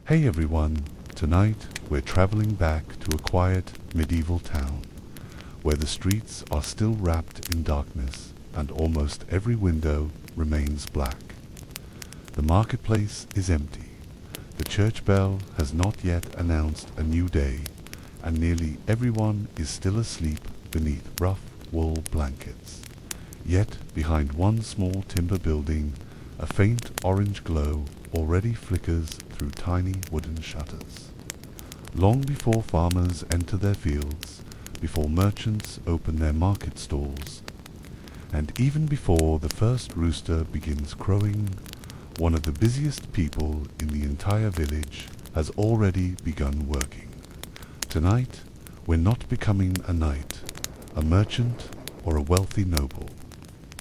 Hey everyone, tonight we're traveling back to a quiet medieval town where the streets are still wrapped in darkness and almost every window remains black. The marketplace is empty. The church bell has not yet announced a new day, and nearly everyone is still asleep beneath rough wool blankets. Yet behind one small timber building, a faint orange glow already flickers through tiny wooden shutters. Long before farmers enter their fields, before merchants open their market stalls, and even before the first rooster begins crowing, one of the busiest people in the entire village has already begun working. Tonight, we're not becoming a knight, a merchant, or a wealthy noble.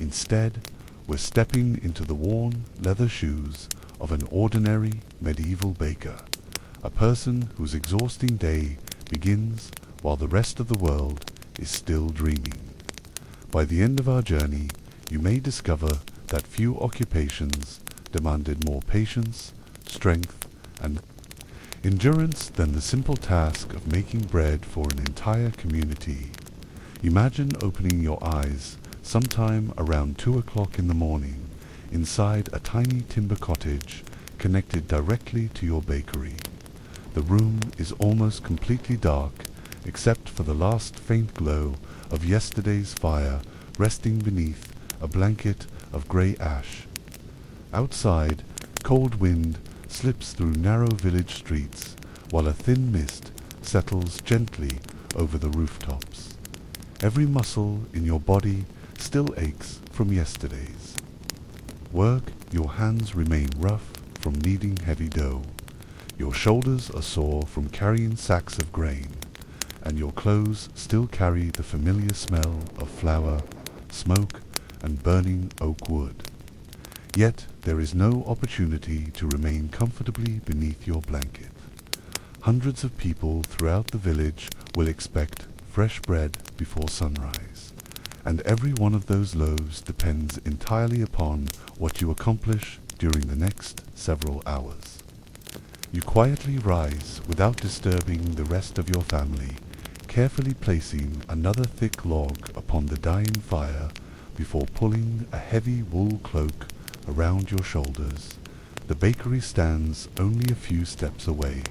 Instead, we're stepping into the worn leather shoes of an ordinary medieval baker, a person whose exhausting day begins while the rest of the world is still dreaming. By the end of our journey, you may discover that few occupations demanded more patience, strength, and endurance than the simple task of making bread for an entire community. Imagine opening your eyes sometime around 2 o'clock in the morning inside a tiny timber cottage connected directly to your bakery. The room is almost completely dark except for the last faint glow of yesterday's fire resting beneath a blanket of grey ash. Outside, cold wind slips through narrow village streets while a thin mist settles gently over the rooftops. Every muscle in your body still aches from yesterday's work. Your hands remain rough from kneading heavy dough. Your shoulders are sore from carrying sacks of grain, and your clothes still carry the familiar smell of flour, smoke, and burning oak wood. Yet there is no opportunity to remain comfortably beneath your blanket. Hundreds of people throughout the village will expect fresh bread before sunrise, and every one of those loaves depends entirely upon what you accomplish during the next several hours. You quietly rise without disturbing the rest of your family, carefully placing another thick log upon the dying fire before pulling a heavy wool cloak around your shoulders. The bakery stands only a few steps away,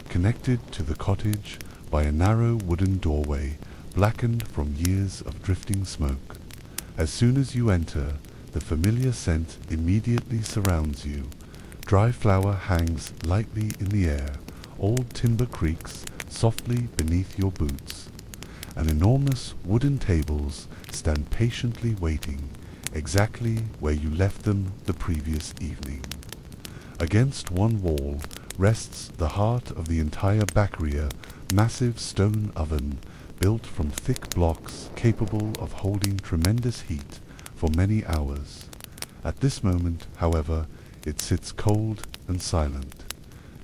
connected to the cottage by a narrow wooden doorway blackened from years of drifting smoke. As soon as you enter, the familiar scent immediately surrounds you. Dry flour hangs lightly in the air, old timber creaks softly beneath your boots, and enormous wooden tables stand patiently waiting, exactly where you left them the previous evening. Against one wall rests the heart of the entire bakery, massive stone oven built from thick blocks capable of holding tremendous heat for many hours. At this moment, however, it sits cold and silent.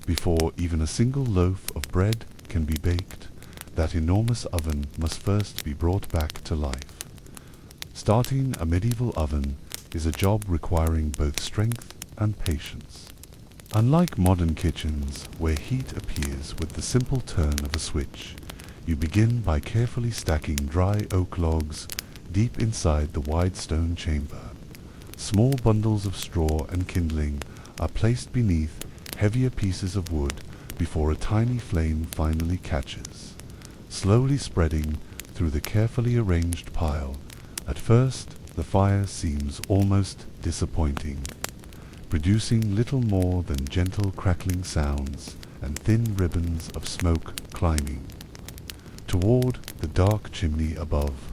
Before even a single loaf of bread can be baked, that enormous oven must first be brought back to life. Starting a medieval oven is a job requiring both strength and patience. Unlike modern kitchens, where heat appears with the simple turn of a switch, you begin by carefully stacking dry oak logs deep inside the wide stone chamber. Small bundles of straw and kindling are placed beneath heavier pieces of wood before a tiny flame finally catches, slowly spreading through the carefully arranged pile. At first, the fire seems almost disappointing, producing little more than gentle crackling sounds and thin ribbons of smoke climbing toward the dark chimney above.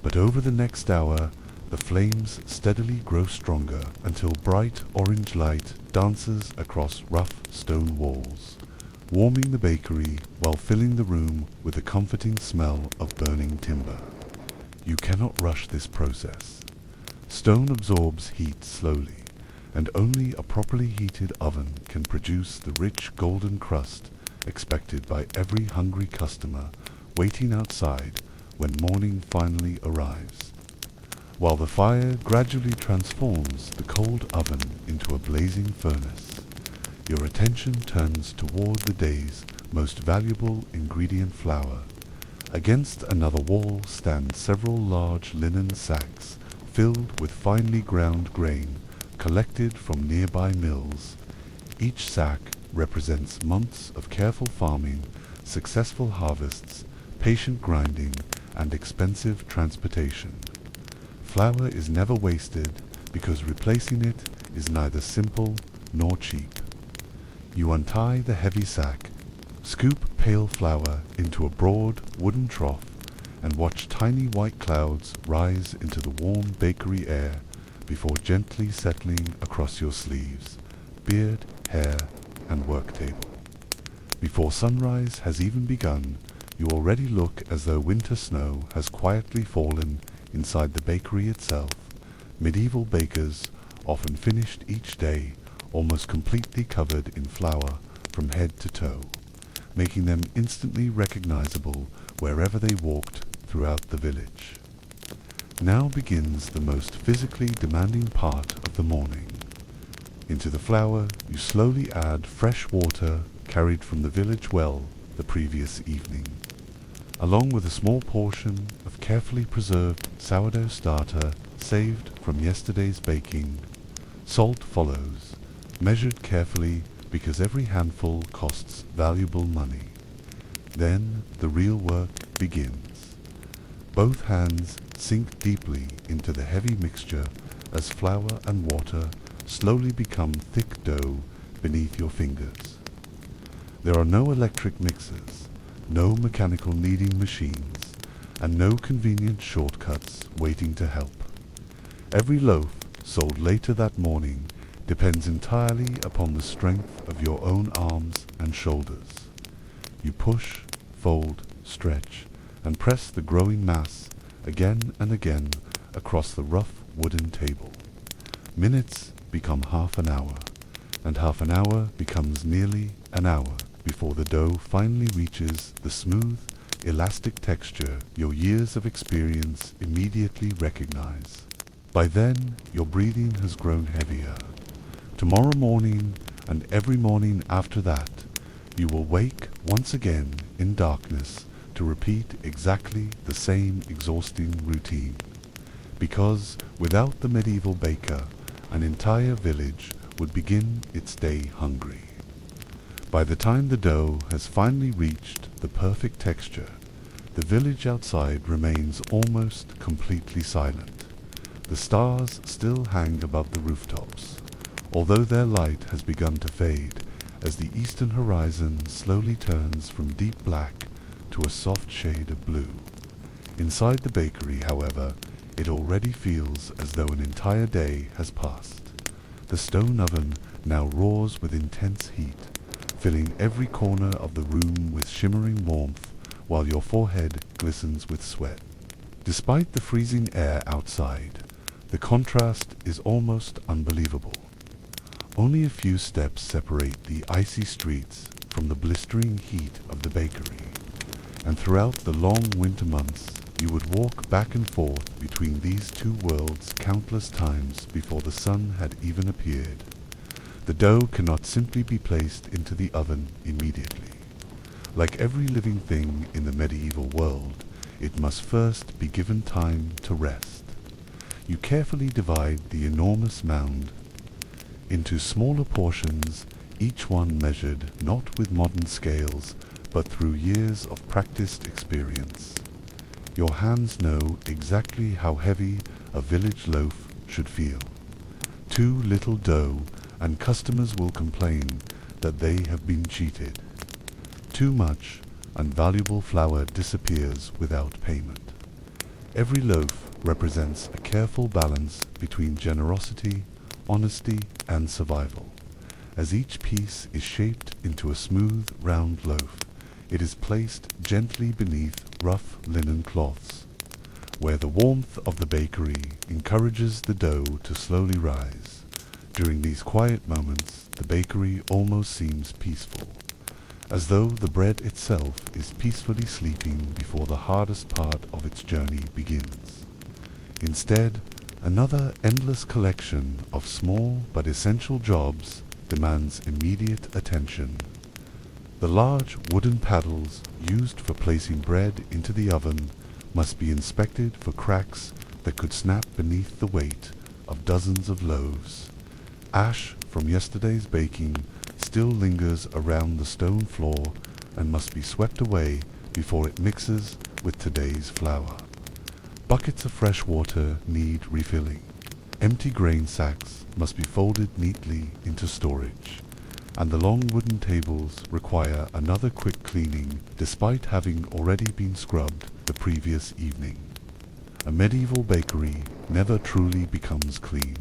But over the next hour, the flames steadily grow stronger until bright orange light dances across rough stone walls, warming the bakery while filling the room with the comforting smell of burning timber. You cannot rush this process. Stone absorbs heat slowly, and only a properly heated oven can produce the rich golden crust expected by every hungry customer waiting outside when morning finally arrives. While the fire gradually transforms the cold oven into a blazing furnace, your attention turns toward the day's most valuable ingredient, flour. Against another wall stand several large linen sacks filled with finely ground grain collected from nearby mills. Each sack represents months of careful farming, successful harvests, patient grinding, and expensive transportation. Flour is never wasted because replacing it is neither simple nor cheap. You untie the heavy sack, scoop pale flour into a broad wooden trough, and watch tiny white clouds rise into the warm bakery air before gently settling across your sleeves, beard, hair, and work table. Before sunrise has even begun, you already look as though winter snow has quietly fallen inside the bakery itself. Medieval bakers often finished each day almost completely covered in flour from head to toe, making them instantly recognizable wherever they walked throughout the village. Now begins the most physically demanding part of the morning. Into the flour you slowly add fresh water carried from the village well the previous evening, along with a small portion of carefully preserved sourdough starter saved from yesterday's baking. Salt follows, measured carefully because every handful costs valuable money. Then the real work begins. Both hands sink deeply into the heavy mixture as flour and water slowly become thick dough beneath your fingers. There are no electric mixers, no mechanical kneading machines, and no convenient shortcuts waiting to help. Every loaf sold later that morning depends entirely upon the strength of your own arms and shoulders. You push, fold, stretch, and press the growing mass again and again across the rough wooden table. Minutes become half an hour, and half an hour becomes nearly an hour before the dough finally reaches the smooth, elastic texture your years of experience immediately recognize. By then, your breathing has grown heavier. Tomorrow morning, and every morning after that, you will wake once again in darkness to repeat exactly the same exhausting routine. Because without the medieval baker, an entire village would begin its day hungry. By the time the dough has finally reached the perfect texture, the village outside remains almost completely silent. The stars still hang above the rooftops, although their light has begun to fade as the eastern horizon slowly turns from deep black to a soft shade of blue. Inside the bakery, however, it already feels as though an entire day has passed. The stone oven now roars with intense heat, filling every corner of the room with shimmering warmth while your forehead glistens with sweat. Despite the freezing air outside, the contrast is almost unbelievable. Only a few steps separate the icy streets from the blistering heat of the bakery, and throughout the long winter months you would walk back and forth between these two worlds countless times before the sun had even appeared. The dough cannot simply be placed into the oven immediately. Like every living thing in the medieval world, it must first be given time to rest. You carefully divide the enormous mound into smaller portions, each one measured not with modern scales, but through years of practiced experience. Your hands know exactly how heavy a village loaf should feel. Too little dough, and customers will complain that they have been cheated. Too much, and valuable flour disappears without payment. Every loaf represents a careful balance between generosity, honesty, and survival. As each piece is shaped into a smooth, round loaf, it is placed gently beneath rough linen cloths, where the warmth of the bakery encourages the dough to slowly rise. During these quiet moments, the bakery almost seems peaceful, as though the bread itself is peacefully sleeping before the hardest part of its journey begins. Instead, another endless collection of small but essential jobs demands immediate attention. The large wooden paddles used for placing bread into the oven must be inspected for cracks that could snap beneath the weight of dozens of loaves. Ash from yesterday's baking still lingers around the stone floor and must be swept away before it mixes with today's flour. Buckets of fresh water need refilling. Empty grain sacks must be folded neatly into storage, and the long wooden tables require another quick cleaning despite having already been scrubbed the previous evening. A medieval bakery never truly becomes clean.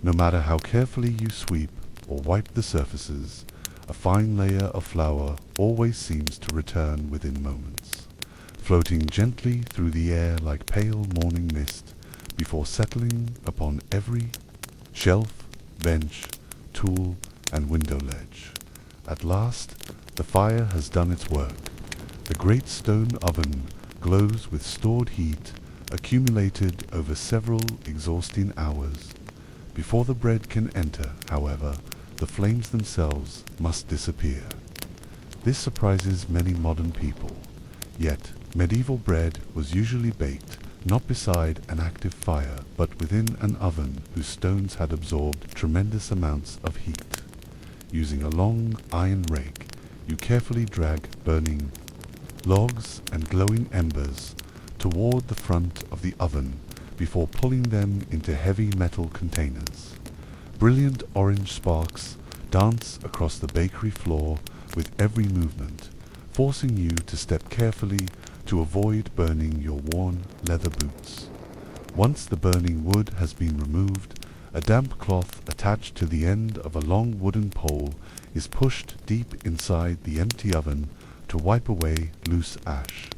No matter how carefully you sweep or wipe the surfaces, a fine layer of flour always seems to return within moments, floating gently through the air like pale morning mist before settling upon every shelf, bench, tool, and window ledge. At last, the fire has done its work. The great stone oven glows with stored heat accumulated over several exhausting hours. Before the bread can enter, however, the flames themselves must disappear. This surprises many modern people. Yet, medieval bread was usually baked not beside an active fire, but within an oven whose stones had absorbed tremendous amounts of heat. Using a long iron rake, you carefully drag burning logs and glowing embers toward the front of the oven before pulling them into heavy metal containers. Brilliant orange sparks dance across the bakery floor with every movement, forcing you to step carefully to avoid burning your worn leather boots. Once the burning wood has been removed, a damp cloth attached to the end of a long wooden pole is pushed deep inside the empty oven to wipe away loose ash.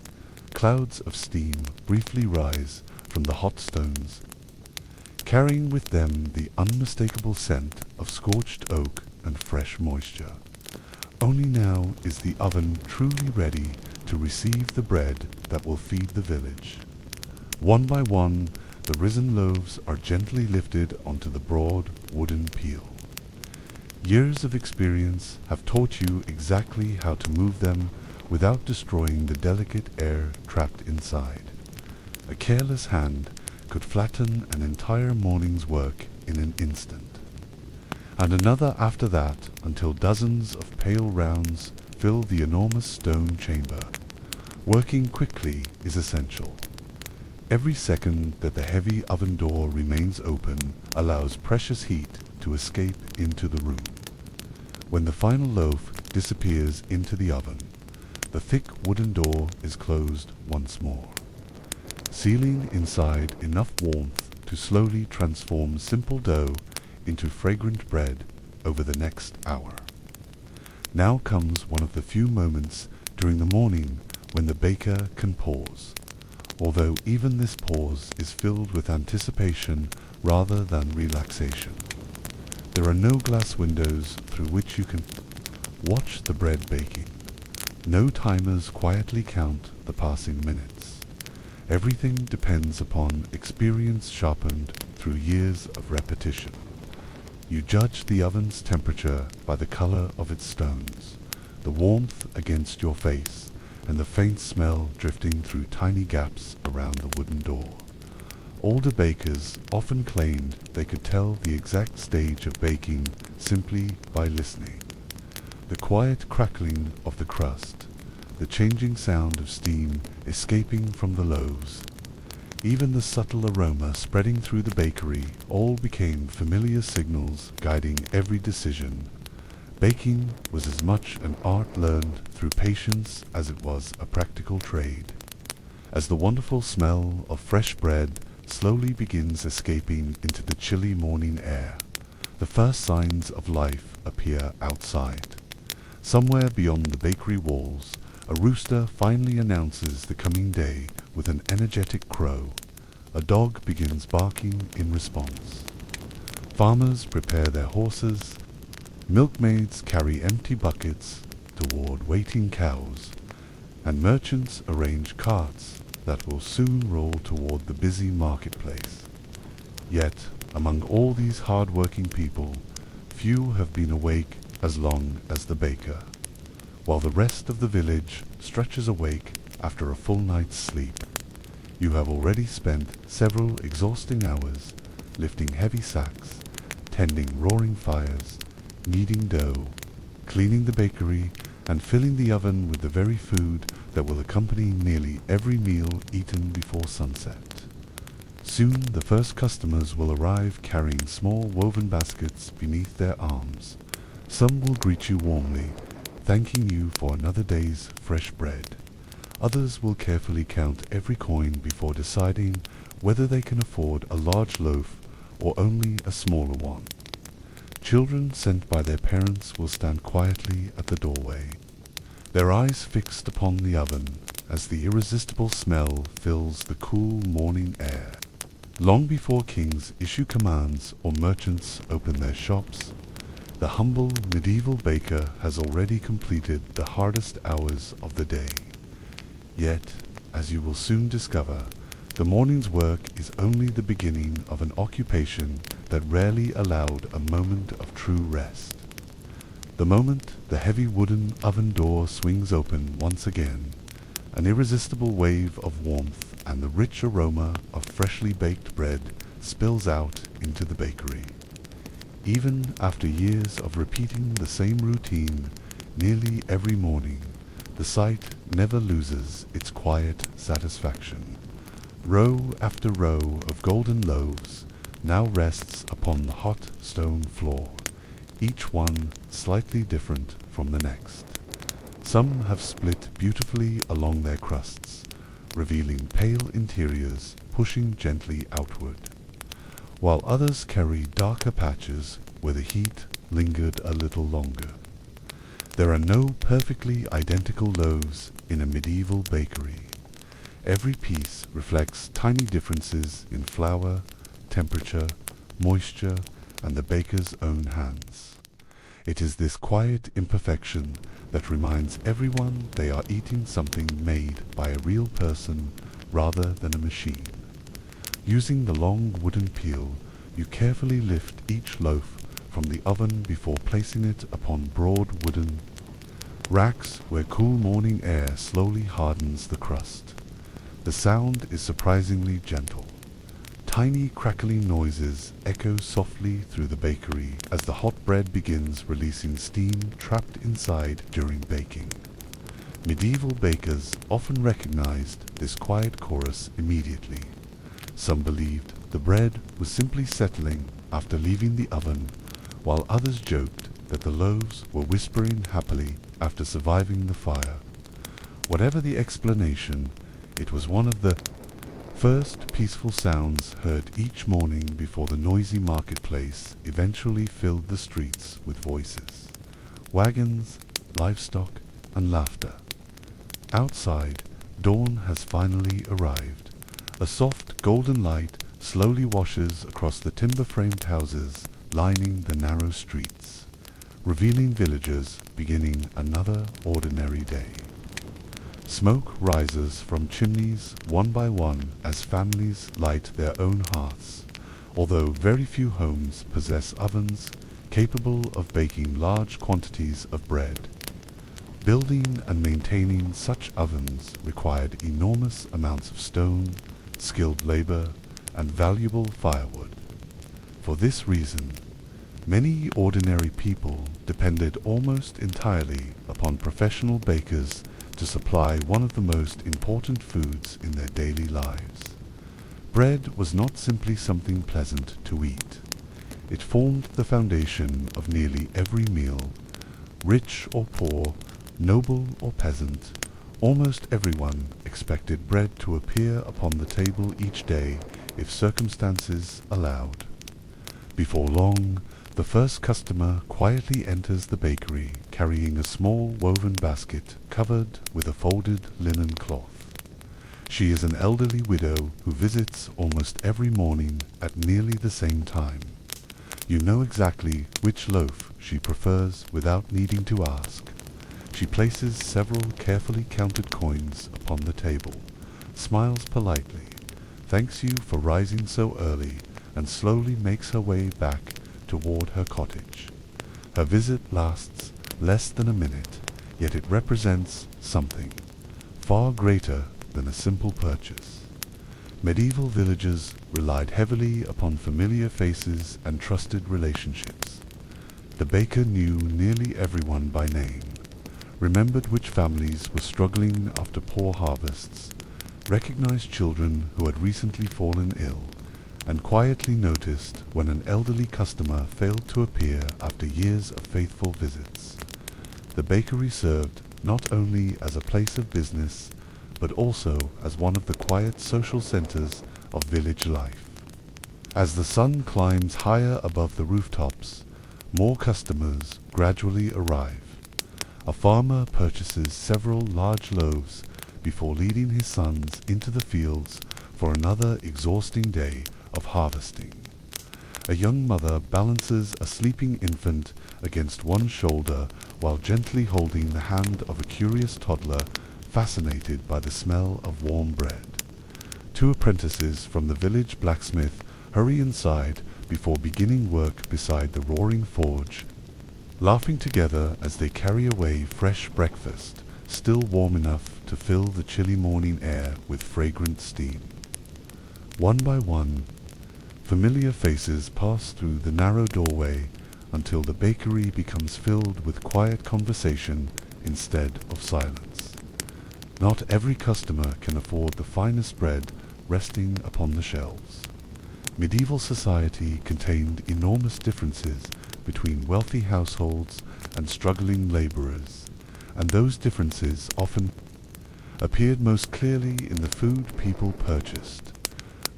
Clouds of steam briefly rise from the hot stones, carrying with them the unmistakable scent of scorched oak and fresh moisture. Only now is the oven truly ready to receive the bread that will feed the village. One by one, the risen loaves are gently lifted onto the broad wooden peel. Years of experience have taught you exactly how to move them without destroying the delicate air trapped inside. A careless hand could flatten an entire morning's work in an instant, and another after that until dozens of pale rounds fill the enormous stone chamber. Working quickly is essential. Every second that the heavy oven door remains open allows precious heat to escape into the room. When the final loaf disappears into the oven, the thick wooden door is closed once more, sealing inside enough warmth to slowly transform simple dough into fragrant bread over the next hour. Now comes one of the few moments during the morning when the baker can pause, although even this pause is filled with anticipation rather than relaxation. There are no glass windows through which you can watch the bread baking. No timers quietly count the passing minutes. Everything depends upon experience sharpened through years of repetition. You judge the oven's temperature by the color of its stones, the warmth against your face, and the faint smell drifting through tiny gaps around the wooden door. Older bakers often claimed they could tell the exact stage of baking simply by listening. The quiet crackling of the crust, the changing sound of steam escaping from the loaves, even the subtle aroma spreading through the bakery all became familiar signals guiding every decision. Baking was as much an art learned through patience as it was a practical trade. As the wonderful smell of fresh bread slowly begins escaping into the chilly morning air, the first signs of life appear outside. Somewhere beyond the bakery walls, a rooster finally announces the coming day with an energetic crow. A dog begins barking in response. Farmers prepare their horses. Milkmaids carry empty buckets toward waiting cows, and merchants arrange carts that will soon roll toward the busy marketplace. Yet, among all these hard-working people, few have been awake as long as the baker, while the rest of the village stretches awake after a full night's sleep. You have already spent several exhausting hours lifting heavy sacks, tending roaring fires, kneading dough, cleaning the bakery, and filling the oven with the very food that will accompany nearly every meal eaten before sunset. Soon the first customers will arrive carrying small woven baskets beneath their arms. Some will greet you warmly, thanking you for another day's fresh bread. Others will carefully count every coin before deciding whether they can afford a large loaf or only a smaller one. Children sent by their parents will stand quietly at the doorway, their eyes fixed upon the oven as the irresistible smell fills the cool morning air. Long before kings issue commands or merchants open their shops, the humble medieval baker has already completed the hardest hours of the day. Yet, as you will soon discover, the morning's work is only the beginning of an occupation that rarely allowed a moment of true rest. The moment the heavy wooden oven door swings open once again, an irresistible wave of warmth and the rich aroma of freshly baked bread spills out into the bakery. Even after years of repeating the same routine nearly every morning, the sight never loses its quiet satisfaction. Row after row of golden loaves now rests upon the hot stone floor, each one slightly different from the next. Some have split beautifully along their crusts, revealing pale interiors pushing gently outward, while others carry darker patches where the heat lingered a little longer. There are no perfectly identical loaves in a medieval bakery. Every piece reflects tiny differences in flour, temperature, moisture, and the baker's own hands. It is this quiet imperfection that reminds everyone they are eating something made by a real person rather than a machine. Using the long wooden peel, you carefully lift each loaf from the oven before placing it upon broad wooden racks where cool morning air slowly hardens the crust. The sound is surprisingly gentle. Tiny crackling noises echo softly through the bakery as the hot bread begins releasing steam trapped inside during baking. Medieval bakers often recognized this quiet chorus immediately. Some believed the bread was simply settling after leaving the oven, while others joked that the loaves were whispering happily after surviving the fire. Whatever the explanation, it was one of the first peaceful sounds heard each morning before the noisy marketplace eventually filled the streets with voices, wagons, livestock, and laughter. Outside, dawn has finally arrived. A soft golden light slowly washes across the timber-framed houses lining the narrow streets, revealing villagers beginning another ordinary day. Smoke rises from chimneys one by one as families light their own hearths, although very few homes possess ovens capable of baking large quantities of bread. Building and maintaining such ovens required enormous amounts of stone, skilled labor, and valuable firewood. For this reason, many ordinary people depended almost entirely upon professional bakers to supply one of the most important foods in their daily lives. Bread was not simply something pleasant to eat. It formed the foundation of nearly every meal. Rich or poor, noble or peasant, almost everyone expected bread to appear upon the table each day if circumstances allowed. Before long, the first customer quietly enters the bakery carrying a small woven basket covered with a folded linen cloth. She is an elderly widow who visits almost every morning at nearly the same time. You know exactly which loaf she prefers without needing to ask. She places several carefully counted coins upon the table, smiles politely, thanks you for rising so early, and slowly makes her way back toward her cottage. Her visit lasts less than a minute, yet it represents something far greater than a simple purchase. Medieval villagers relied heavily upon familiar faces and trusted relationships. The baker knew nearly everyone by name, remembered which families were struggling after poor harvests, recognized children who had recently fallen ill, and quietly noticed when an elderly customer failed to appear after years of faithful visits. The bakery served not only as a place of business, but also as one of the quiet social centers of village life. As the sun climbs higher above the rooftops, more customers gradually arrive. A farmer purchases several large loaves before leading his sons into the fields for another exhausting day of harvesting. A young mother balances a sleeping infant against one shoulder while gently holding the hand of a curious toddler fascinated by the smell of warm bread. Two apprentices from the village blacksmith hurry inside before beginning work beside the roaring forge, laughing together as they carry away fresh breakfast, still warm enough to fill the chilly morning air with fragrant steam. One by one, familiar faces pass through the narrow doorway until the bakery becomes filled with quiet conversation instead of silence. Not every customer can afford the finest bread resting upon the shelves. Medieval society contained enormous differences between wealthy households and struggling laborers, and those differences often appeared most clearly in the food people purchased.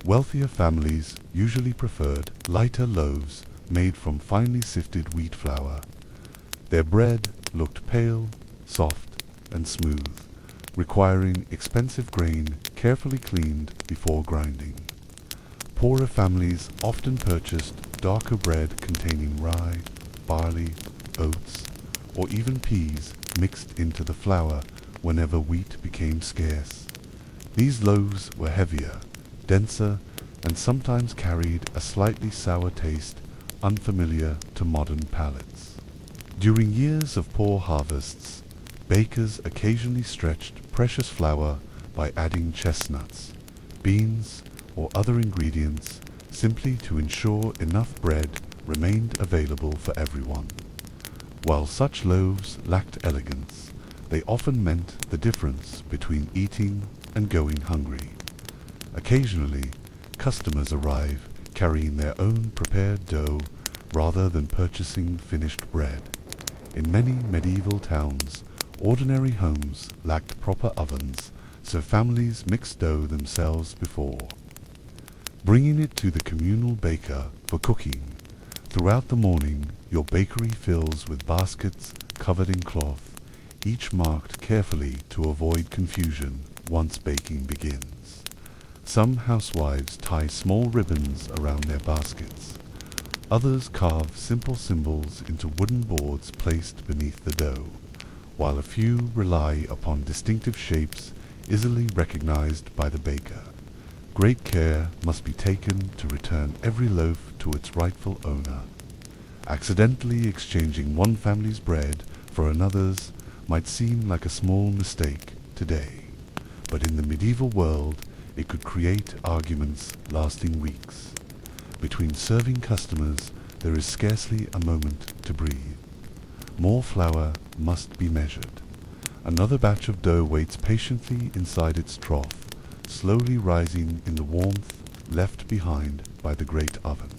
Wealthier families usually preferred lighter loaves made from finely sifted wheat flour. Their bread looked pale, soft, and smooth, requiring expensive grain carefully cleaned before grinding. Poorer families often purchased darker bread containing rye, barley, oats, or even peas mixed into the flour whenever wheat became scarce. These loaves were heavier, denser, and sometimes carried a slightly sour taste unfamiliar to modern palates. During years of poor harvests, bakers occasionally stretched precious flour by adding chestnuts, beans, or other ingredients simply to ensure enough bread remained available for everyone. While such loaves lacked elegance, they often meant the difference between eating and going hungry. Occasionally, customers arrive carrying their own prepared dough rather than purchasing finished bread. In many medieval towns, ordinary homes lacked proper ovens, so families mixed dough themselves before bringing it to the communal baker for cooking. Throughout the morning, your bakery fills with baskets covered in cloth, each marked carefully to avoid confusion once baking begins. Some housewives tie small ribbons around their baskets. Others carve simple symbols into wooden boards placed beneath the dough, while a few rely upon distinctive shapes easily recognized by the baker. Great care must be taken to return every loaf to its rightful owner. Accidentally exchanging one family's bread for another's might seem like a small mistake today, but in the medieval world it could create arguments lasting weeks. Between serving customers, there is scarcely a moment to breathe. More flour must be measured. Another batch of dough waits patiently inside its trough, slowly rising in the warmth left behind by the great oven.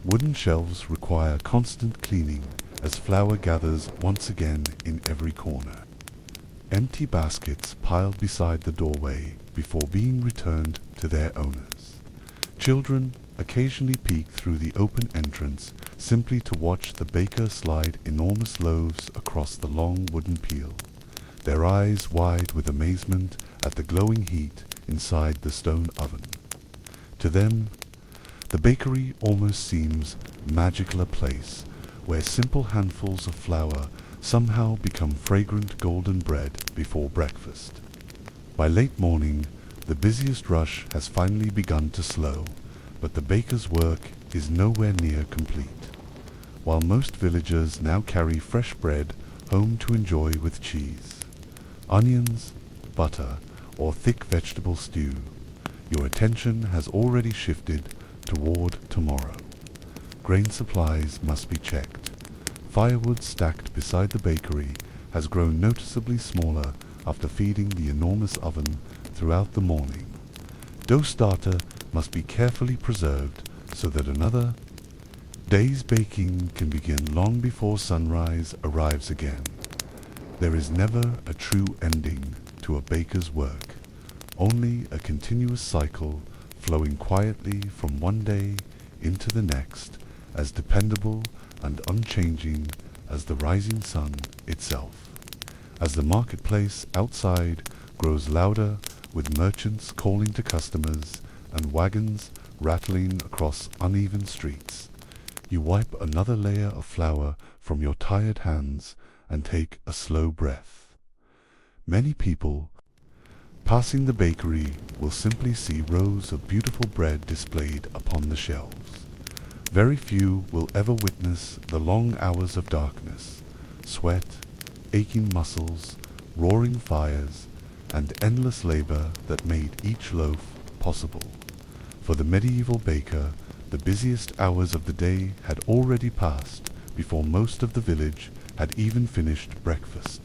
Wooden shelves require constant cleaning as flour gathers once again in every corner. Empty baskets piled beside the doorway before being returned to their owners. Children occasionally peek through the open entrance simply to watch the baker slide enormous loaves across the long wooden peel, their eyes wide with amazement at the glowing heat inside the stone oven. To them, the bakery almost seems magical, a place where simple handfuls of flour somehow become fragrant golden bread before breakfast. By late morning, the busiest rush has finally begun to slow, but the baker's work is nowhere near complete. while most villagers now carry fresh bread home to enjoy with cheese, onions, butter, or thick vegetable stew, your attention has already shifted toward tomorrow. Grain supplies must be checked. Firewood stacked beside the bakery has grown noticeably smaller after feeding the enormous oven throughout the morning. Dough starter must be carefully preserved so that another day's baking can begin long before sunrise arrives again. There is never a true ending to a baker's work, only a continuous cycle flowing quietly from one day into the next, as dependable and unchanging as the rising sun itself. As the marketplace outside grows louder with merchants calling to customers and wagons rattling across uneven streets, you wipe another layer of flour from your tired hands and take a slow breath. Many people passing the bakery will simply see rows of beautiful bread displayed upon the shelves. Very few will ever witness the long hours of darkness, sweat, aching muscles, roaring fires, and endless labor that made each loaf possible. For the medieval baker, the busiest hours of the day had already passed before most of the village had even finished breakfast.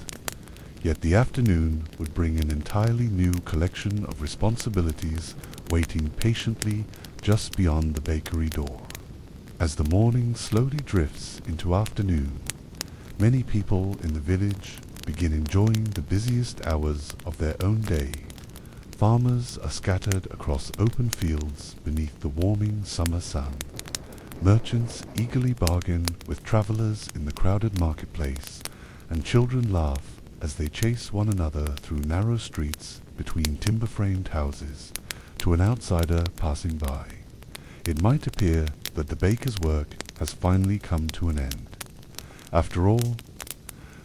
Yet the afternoon would bring an entirely new collection of responsibilities waiting patiently just beyond the bakery door. As the morning slowly drifts into afternoon, many people in the village begin enjoying the busiest hours of their own day. Farmers are scattered across open fields beneath the warming summer sun. Merchants eagerly bargain with travelers in the crowded marketplace, and children laugh as they chase one another through narrow streets between timber-framed houses. To an outsider passing by, it might appear that the baker's work has finally come to an end. After all,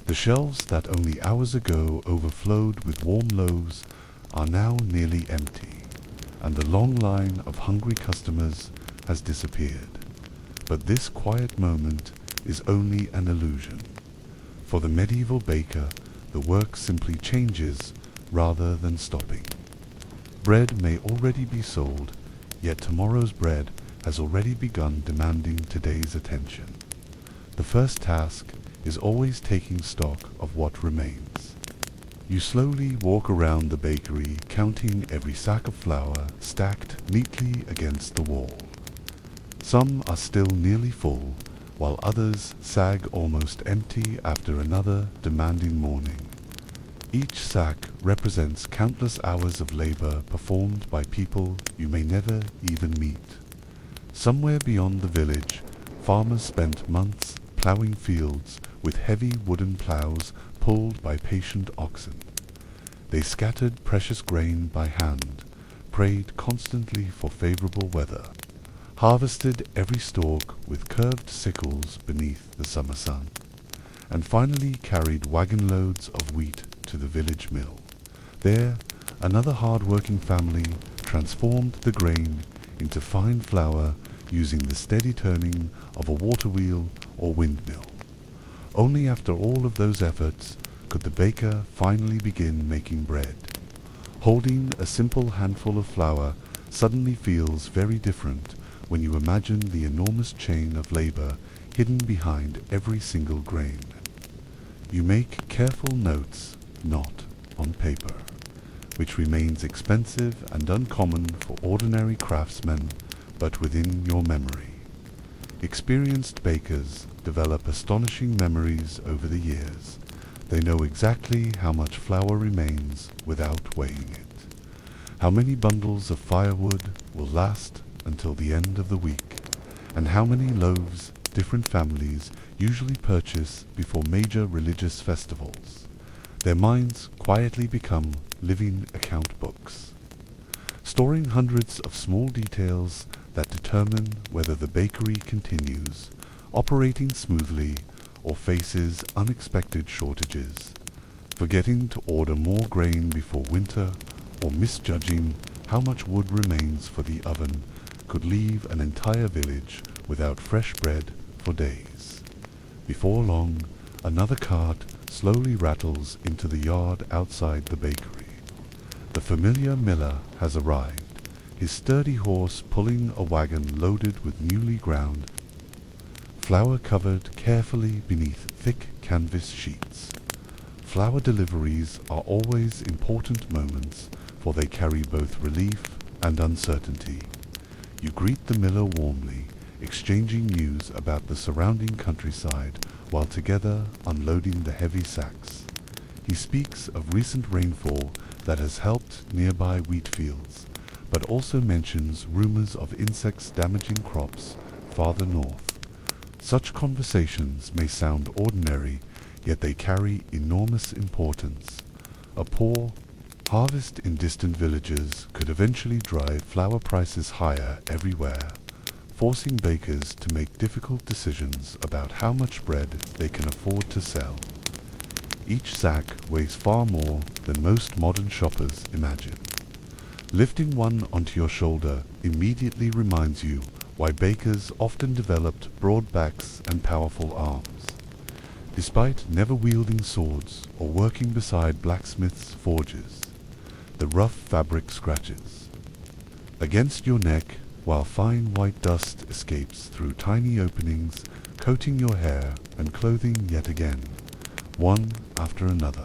the shelves that only hours ago overflowed with warm loaves are now nearly empty, and the long line of hungry customers has disappeared. But this quiet moment is only an illusion. For the medieval baker, the work simply changes rather than stopping. Bread may already be sold, yet tomorrow's bread has already begun demanding today's attention. The first task is always taking stock of what remains. You slowly walk around the bakery, counting every sack of flour stacked neatly against the wall. Some are still nearly full, while others sag almost empty after another demanding morning. Each sack represents countless hours of labor performed by people you may never even meet. Somewhere beyond the village, farmers spent months plowing fields with heavy wooden plows pulled by patient oxen. They scattered precious grain by hand, prayed constantly for favorable weather, harvested every stalk with curved sickles beneath the summer sun, and finally carried wagon loads of wheat to the village mill. There, another hard-working family transformed the grain into fine flour using the steady turning of a water wheel or windmill. Only after all of those efforts could the baker finally begin making bread. Holding a simple handful of flour suddenly feels very different when you imagine the enormous chain of labor hidden behind every single grain. You make careful notes, not on paper, which remains expensive and uncommon for ordinary craftsmen, but within your memory. Experienced bakers develop astonishing memories over the years. They know exactly how much flour remains without weighing it, how many bundles of firewood will last until the end of the week, and how many loaves different families usually purchase before major religious festivals. Their minds quietly become living account books, storing hundreds of small details that determine whether the bakery continues operating smoothly or faces unexpected shortages, forgetting to order more grain before winter or misjudging how much wood remains for the oven could leave an entire village without fresh bread for days. Before long, another cart slowly rattles into the yard outside the bakery. The familiar miller has arrived, his sturdy horse pulling a wagon loaded with newly ground flour covered carefully beneath thick canvas sheets. Flour deliveries are always important moments, for they carry both relief and uncertainty. You greet the miller warmly, exchanging news about the surrounding countryside while together unloading the heavy sacks. He speaks of recent rainfall that has helped nearby wheat fields, but also mentions rumors of insects damaging crops farther north. Such conversations may sound ordinary, yet they carry enormous importance. A poor harvest in distant villages could eventually drive flour prices higher everywhere, forcing bakers to make difficult decisions about how much bread they can afford to sell. Each sack weighs far more than most modern shoppers imagine. Lifting one onto your shoulder immediately reminds you why bakers often developed broad backs and powerful arms. Despite never wielding swords or working beside blacksmiths' forges, the rough fabric scratches against your neck while fine white dust escapes through tiny openings, coating your hair and clothing yet again, one after another.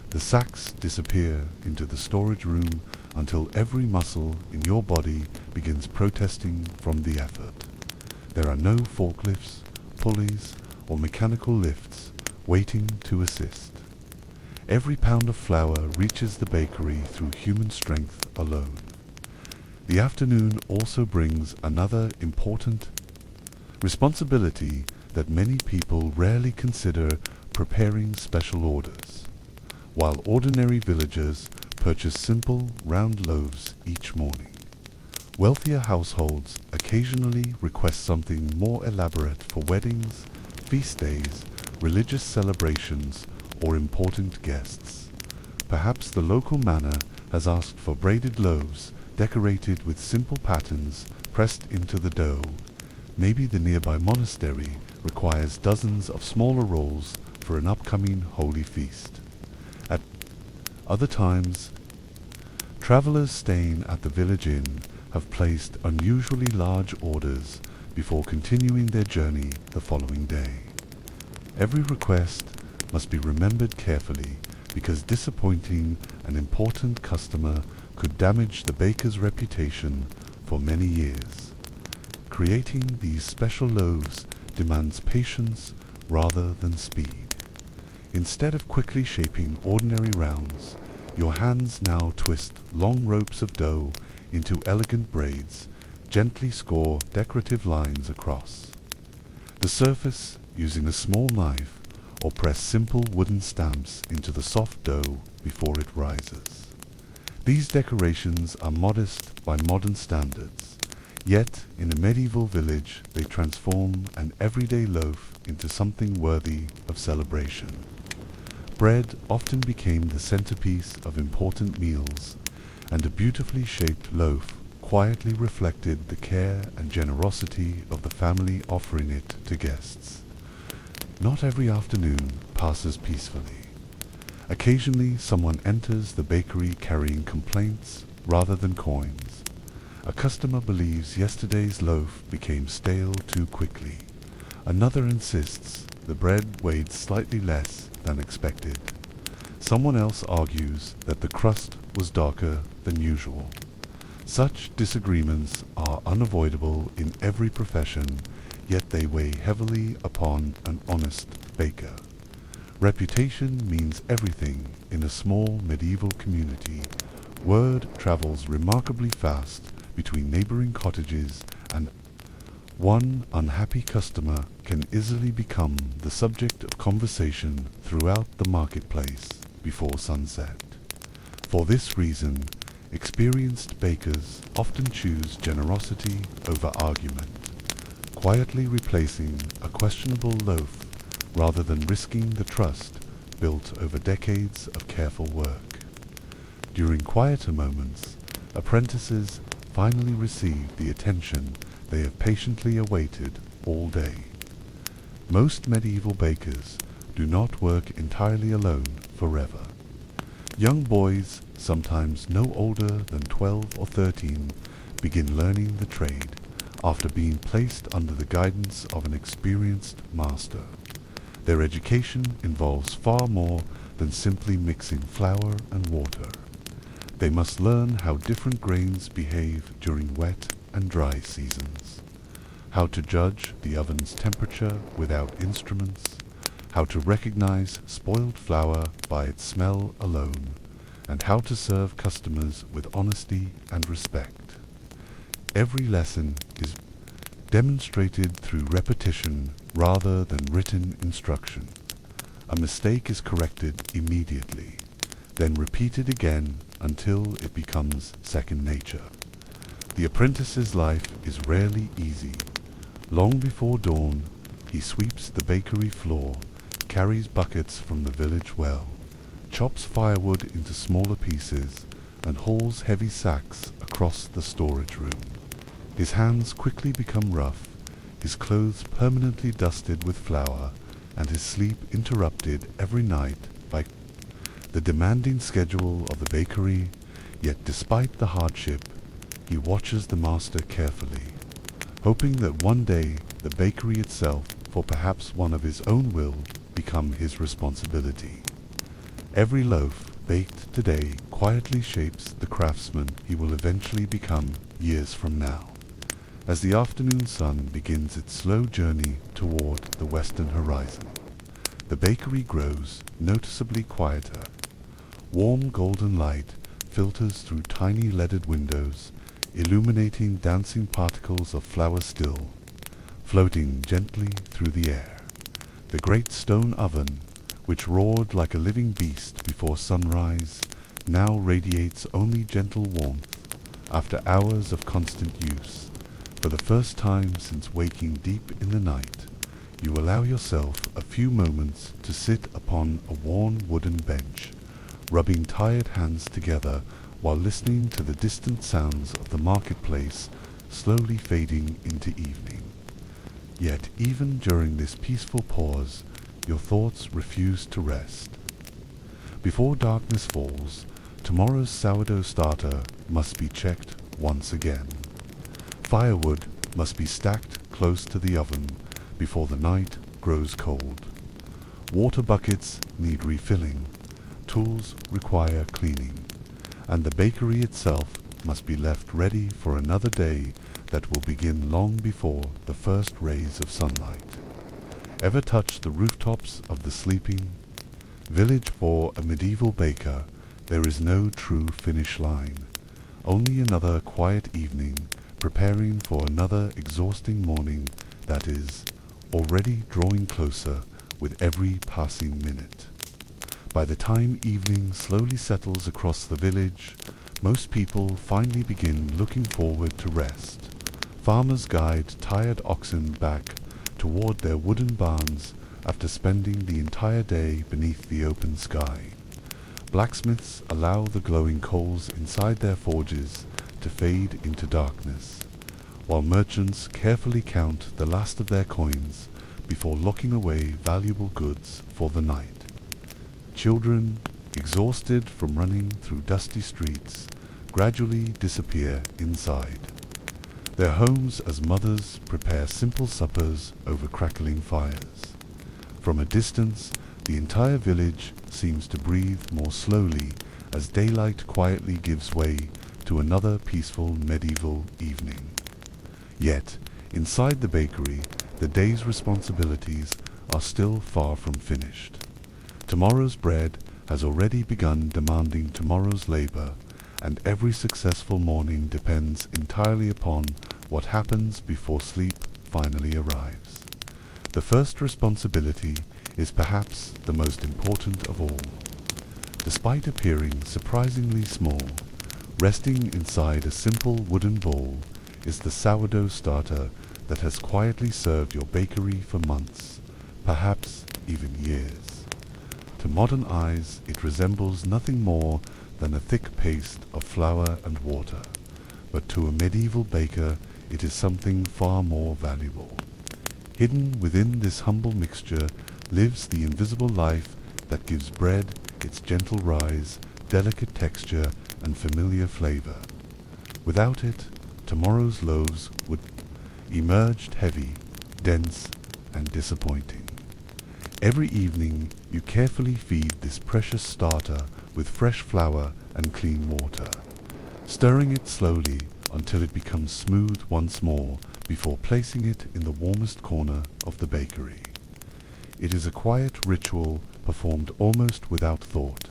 The sacks disappear into the storage room until every muscle in your body begins protesting from the effort. There are no forklifts, pulleys, or mechanical lifts waiting to assist. Every pound of flour reaches the bakery through human strength alone. The afternoon also brings another important responsibility that many people rarely consider: preparing special orders. While ordinary villagers purchase simple, round loaves each morning, wealthier households occasionally request something more elaborate for weddings, feast days, religious celebrations, or important guests. Perhaps the local manor has asked for braided loaves decorated with simple patterns pressed into the dough. Maybe the nearby monastery requires dozens of smaller rolls for an upcoming holy feast. At other times, travelers staying at the village inn have placed unusually large orders before continuing their journey the following day. Every request must be remembered carefully, because disappointing an important customer could damage the baker's reputation for many years. Creating these special loaves demands patience rather than speed. Instead of quickly shaping ordinary rounds, your hands now twist long ropes of dough into elegant braids, gently score decorative lines across the surface using a small knife, or press simple wooden stamps into the soft dough before it rises. These decorations are modest by modern standards, yet in a medieval village they transform an everyday loaf into something worthy of celebration. Bread often became the centerpiece of important meals, and a beautifully shaped loaf quietly reflected the care and generosity of the family offering it to guests. Not every afternoon passes peacefully. Occasionally someone enters the bakery carrying complaints rather than coins. A customer believes yesterday's loaf became stale too quickly. Another insists the bread weighed slightly less than expected. Someone else argues that the crust was darker than usual. Such disagreements are unavoidable in every profession, yet they weigh heavily upon an honest baker. Reputation means everything in a small medieval community. Word travels remarkably fast between neighboring cottages, and one unhappy customer can easily become the subject of conversation throughout the marketplace before sunset. For this reason, experienced bakers often choose generosity over argument, quietly replacing a questionable loaf rather than risking the trust built over decades of careful work. During quieter moments, apprentices finally receive the attention they have patiently awaited all day. Most medieval bakers do not work entirely alone forever. Young boys, sometimes no older than 12 or 13, begin learning the trade after being placed under the guidance of an experienced master. Their education involves far more than simply mixing flour and water. They must learn how different grains behave during wet and dry seasons, how to judge the oven's temperature without instruments, how to recognize spoiled flour by its smell alone, and how to serve customers with honesty and respect. Every lesson is demonstrated through repetition rather than written instruction. A mistake is corrected immediately, then repeated again until it becomes second nature. The apprentice's life is rarely easy. Long before dawn, he sweeps the bakery floor, carries buckets from the village well, chops firewood into smaller pieces, and hauls heavy sacks across the storage room. His hands quickly become rough, his clothes permanently dusted with flour, and his sleep interrupted every night by the demanding schedule of the bakery. Yet despite the hardship, he watches the master carefully, hoping that one day the bakery itself, for perhaps one of his own, will become his responsibility. Every loaf baked today quietly shapes the craftsman he will eventually become years from now. As the afternoon sun begins its slow journey toward the western horizon, the bakery grows noticeably quieter. Warm golden light filters through tiny leaded windows, illuminating dancing particles of flour still, floating gently through the air. The great stone oven, which roared like a living beast before sunrise, now radiates only gentle warmth after hours of constant use. For the first time since waking deep in the night, you allow yourself a few moments to sit upon a worn wooden bench, rubbing tired hands together while listening to the distant sounds of the marketplace slowly fading into evening. Yet even during this peaceful pause, your thoughts refuse to rest. Before darkness falls, tomorrow's sourdough starter must be checked once again. Firewood must be stacked close to the oven before the night grows cold. Water buckets need refilling, tools require cleaning, and the bakery itself must be left ready for another day that will begin long before the first rays of sunlight ever touch the rooftops of the sleeping village. For a medieval baker, there is no true finish line, only another quiet evening preparing for another exhausting morning that is already drawing closer with every passing minute. By the time evening slowly settles across the village, most people finally begin looking forward to rest. Farmers guide tired oxen back toward their wooden barns after spending the entire day beneath the open sky. Blacksmiths allow the glowing coals inside their forges to fade into darkness, while merchants carefully count the last of their coins before locking away valuable goods for the night. Children, exhausted from running through dusty streets, gradually disappear inside their homes as mothers prepare simple suppers over crackling fires. From a distance, the entire village seems to breathe more slowly as daylight quietly gives way to another peaceful medieval evening. Yet, inside the bakery, the day's responsibilities are still far from finished. Tomorrow's bread has already begun demanding tomorrow's labor, and every successful morning depends entirely upon what happens before sleep finally arrives. The first responsibility is perhaps the most important of all. Despite appearing surprisingly small, resting inside a simple wooden bowl is the sourdough starter that has quietly served your bakery for months, perhaps even years. To modern eyes, it resembles nothing more than a thick paste of flour and water, but to a medieval baker it is something far more valuable. Hidden within this humble mixture lives the invisible life that gives bread its gentle rise, delicate texture, and familiar flavor. Without it, tomorrow's loaves would emerge heavy, dense, and disappointing. Every evening, you carefully feed this precious starter with fresh flour and clean water, stirring it slowly until it becomes smooth once more before placing it in the warmest corner of the bakery. It is a quiet ritual performed almost without thought,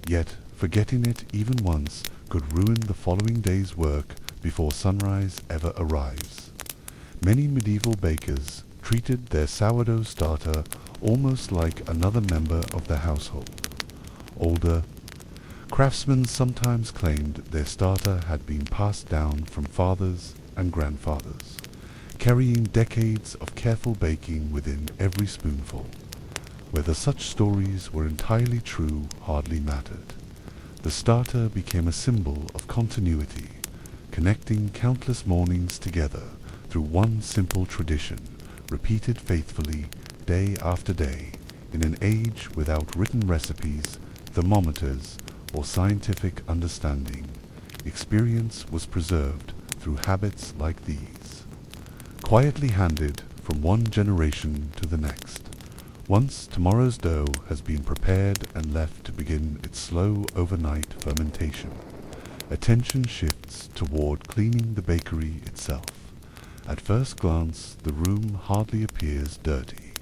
yet forgetting it even once could ruin the following day's work before sunrise ever arrives. Many medieval bakers treated their sourdough starter almost like another member of the household. Older craftsmen sometimes claimed their starter had been passed down from fathers and grandfathers, carrying decades of careful baking within every spoonful. Whether such stories were entirely true hardly mattered. The starter became a symbol of continuity, connecting countless mornings together through one simple tradition, repeated faithfully day after day, in an age without written recipes, thermometers, or scientific understanding. Experience was preserved through habits like these, quietly handed from one generation to the next. Once tomorrow's dough has been prepared and left to begin its slow overnight fermentation, attention shifts toward cleaning the bakery itself. At first glance, the room hardly appears dirty.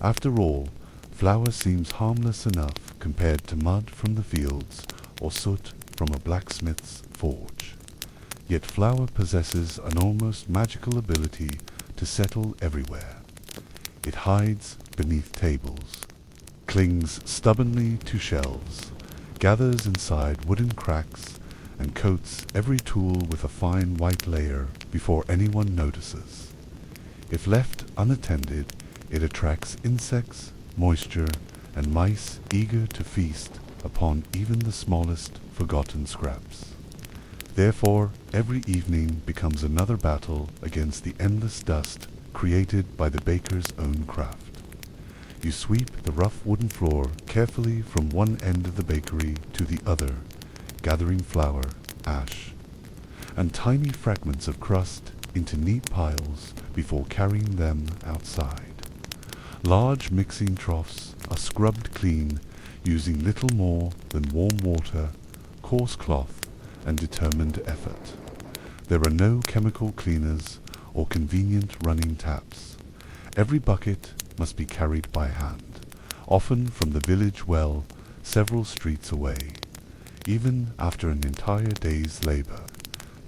After all, flour seems harmless enough compared to mud from the fields or soot from a blacksmith's forge. Yet flour possesses an almost magical ability to settle everywhere. It hides beneath tables, clings stubbornly to shelves, gathers inside wooden cracks, and coats every tool with a fine white layer before anyone notices. If left unattended, it attracts insects, moisture, and mice eager to feast upon even the smallest forgotten scraps. Therefore, every evening becomes another battle against the endless dust created by the baker's own craft. You sweep the rough wooden floor carefully from one end of the bakery to the other, gathering flour, ash, and tiny fragments of crust into neat piles before carrying them outside. Large mixing troughs are scrubbed clean using little more than warm water, coarse cloth, and determined effort. There are no chemical cleaners or convenient running taps. Every bucket must be carried by hand, often from the village well several streets away. Even after an entire day's labor,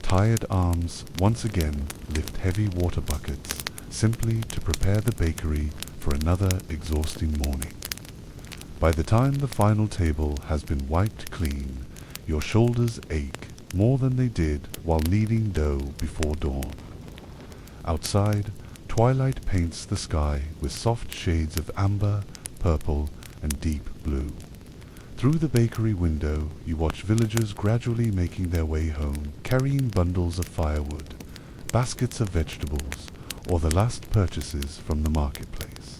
tired arms once again lift heavy water buckets simply to prepare the bakery for another exhausting morning. By the time the final table has been wiped clean, your shoulders ache more than they did while kneading dough before dawn. Outside, twilight paints the sky with soft shades of amber, purple, and deep blue. Through the bakery window, you watch villagers gradually making their way home, carrying bundles of firewood, baskets of vegetables, or the last purchases from the marketplace.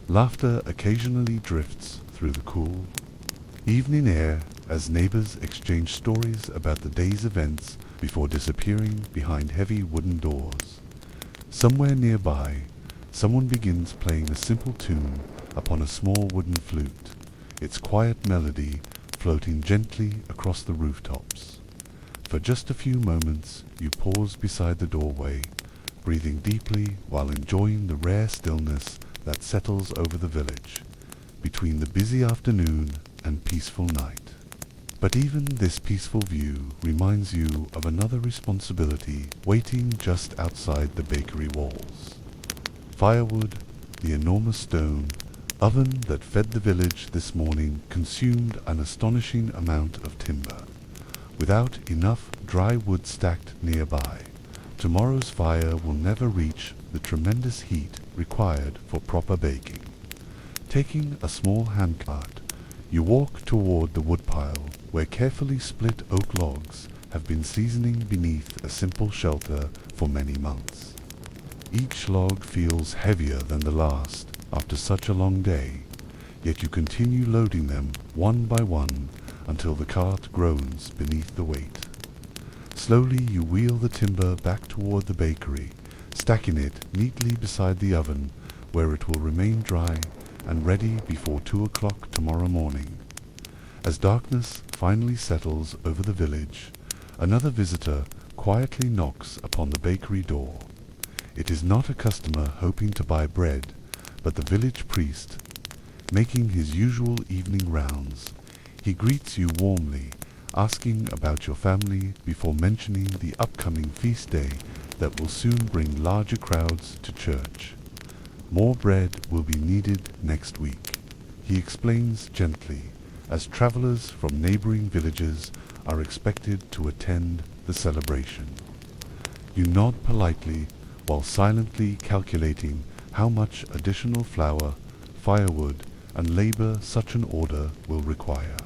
Laughter occasionally drifts through the cool evening air as neighbors exchange stories about the day's events before disappearing behind heavy wooden doors. Somewhere nearby, someone begins playing a simple tune upon a small wooden flute, its quiet melody floating gently across the rooftops. For just a few moments, you pause beside the doorway, breathing deeply while enjoying the rare stillness that settles over the village, between the busy afternoon and peaceful night. But even this peaceful view reminds you of another responsibility waiting just outside the bakery walls. Firewood, the enormous stone oven that fed the village this morning, consumed an astonishing amount of timber. Without enough dry wood stacked nearby, tomorrow's fire will never reach the tremendous heat required for proper baking. Taking a small handcart, you walk toward the woodpile where carefully split oak logs have been seasoning beneath a simple shelter for many months. Each log feels heavier than the last after such a long day, yet you continue loading them one by one until the cart groans beneath the weight. Slowly you wheel the timber back toward the bakery, stacking it neatly beside the oven where it will remain dry and ready before 2 o'clock tomorrow morning. As darkness finally settles over the village, another visitor quietly knocks upon the bakery door. It is not a customer hoping to buy bread, but the village priest, making his usual evening rounds. He greets you warmly, asking about your family before mentioning the upcoming feast day that will soon bring larger crowds to church. More bread will be needed next week, he explains gently, as travelers from neighboring villages are expected to attend the celebration. You nod politely while silently calculating how much additional flour, firewood, and labor such an order will require.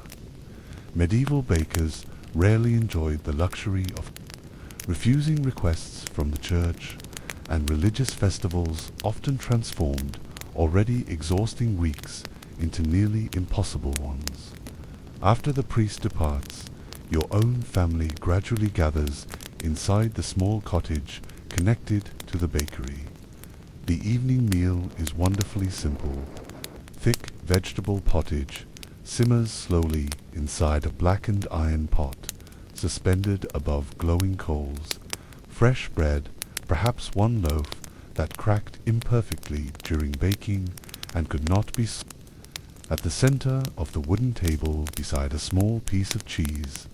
Medieval bakers rarely enjoyed the luxury of refusing requests from the church, and religious festivals often transformed already exhausting weeks into nearly impossible ones. After the priest departs, your own family gradually gathers inside the small cottage connected to the bakery. The evening meal is wonderfully simple. Thick vegetable pottage simmers slowly inside a blackened iron pot, suspended above glowing coals. Fresh bread, perhaps one loaf that cracked imperfectly during baking and could not be at the center of the wooden table beside a small piece of cheese,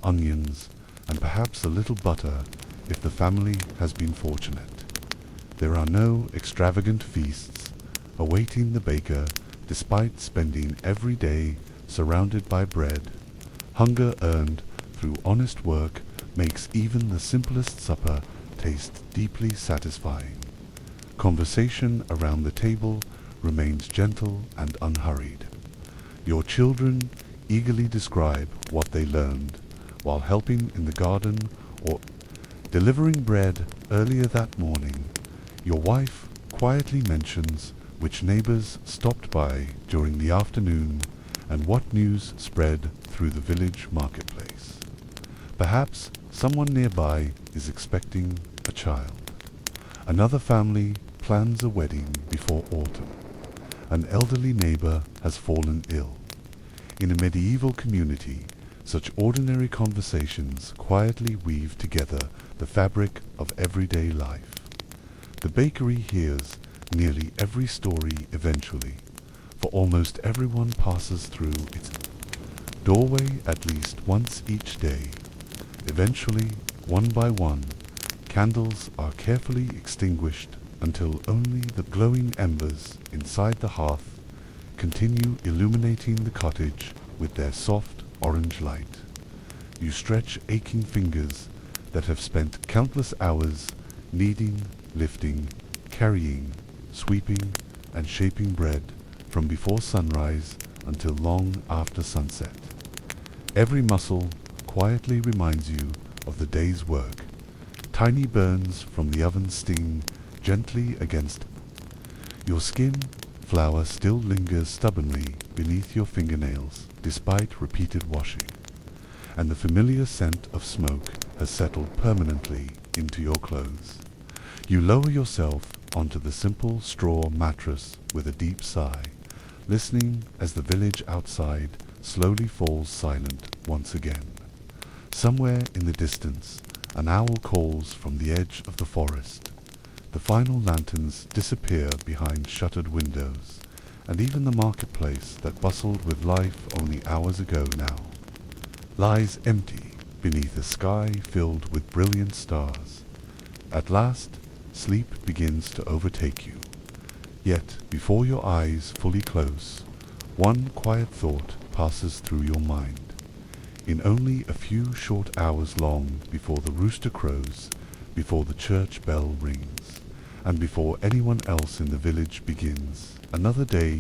onions, and perhaps a little butter if the family has been fortunate. There are no extravagant feasts awaiting the baker despite spending every day surrounded by bread. Hunger earned through honest work makes even the simplest supper taste deeply satisfying. Conversation around the table remains gentle and unhurried. Your children eagerly describe what they learned while helping in the garden or delivering bread earlier that morning. Your wife quietly mentions which neighbors stopped by during the afternoon and what news spread through the village marketplace. Perhaps someone nearby is expecting a child. Another family plans a wedding before autumn. An elderly neighbor has fallen ill. In a medieval community, such ordinary conversations quietly weave together the fabric of everyday life. The bakery hears nearly every story eventually, for almost everyone passes through its doorway at least once each day. Eventually, one by one, candles are carefully extinguished until only the glowing embers inside the hearth continue illuminating the cottage with their soft orange light. You stretch aching fingers that have spent countless hours kneading, lifting, carrying, sweeping, and shaping bread from before sunrise until long after sunset. Every muscle quietly reminds you of the day's work. Tiny burns from the oven sting gently against your skin. Flour still lingers stubbornly beneath your fingernails despite repeated washing, and the familiar scent of smoke has settled permanently into your clothes. You lower yourself onto the simple straw mattress with a deep sigh, listening as the village outside slowly falls silent once again. Somewhere in the distance, an owl calls from the edge of the forest. The final lanterns disappear behind shuttered windows, and even the marketplace that bustled with life only hours ago now lies empty beneath a sky filled with brilliant stars. At last, sleep begins to overtake you. Yet, before your eyes fully close, one quiet thought passes through your mind. In only a few short hours long before the rooster crows, before the church bell rings, and before anyone else in the village begins, another day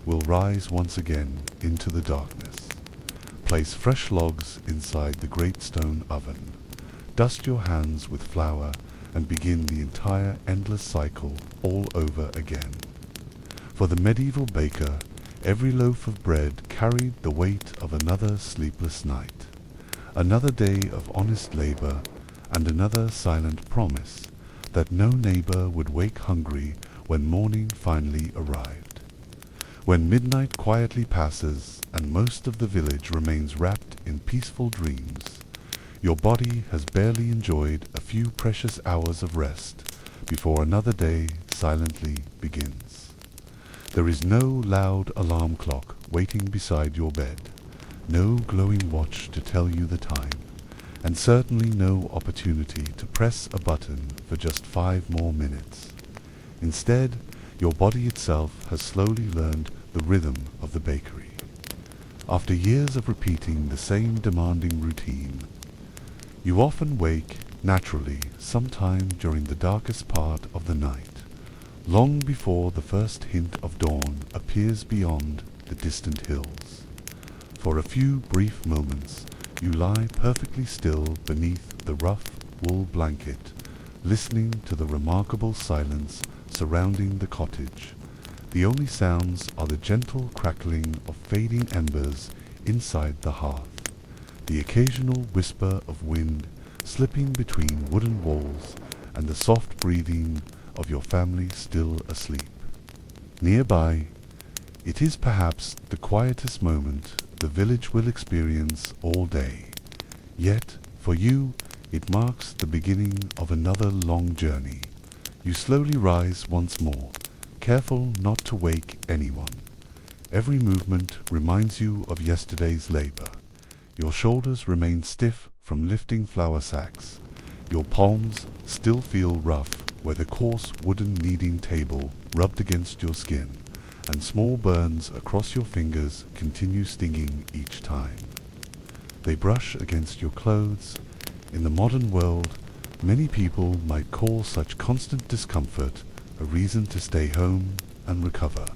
will rise once again into the darkness. Place fresh logs inside the great stone oven. Dust your hands with flour and begin the entire endless cycle all over again. For the medieval baker, every loaf of bread carried the weight of another sleepless night, another day of honest labor, and another silent promise that no neighbor would wake hungry when morning finally arrived. When midnight quietly passes and most of the village remains wrapped in peaceful dreams, your body has barely enjoyed a few precious hours of rest before another day silently begins. There is no loud alarm clock waiting beside your bed, no glowing watch to tell you the time, and certainly no opportunity to press a button for just 5 more minutes. Instead, your body itself has slowly learned the rhythm of the bakery. After years of repeating the same demanding routine, you often wake naturally sometime during the darkest part of the night, long before the first hint of dawn appears beyond the distant hills. For a few brief moments, you lie perfectly still beneath the rough wool blanket, listening to the remarkable silence surrounding the cottage. The only sounds are the gentle crackling of fading embers inside the hearth, the occasional whisper of wind slipping between wooden walls, and the soft breathing of your family still asleep. Nearby, it is perhaps the quietest moment the village will experience all day. Yet, for you, it marks the beginning of another long journey. You slowly rise once more, careful not to wake anyone. Every movement reminds you of yesterday's labor. Your shoulders remain stiff from lifting flour sacks. Your palms still feel rough where the coarse wooden kneading table rubbed against your skin, and small burns across your fingers continue stinging each time. They brush against your clothes. In the modern world, many people might call such constant discomfort a reason to stay home and recover.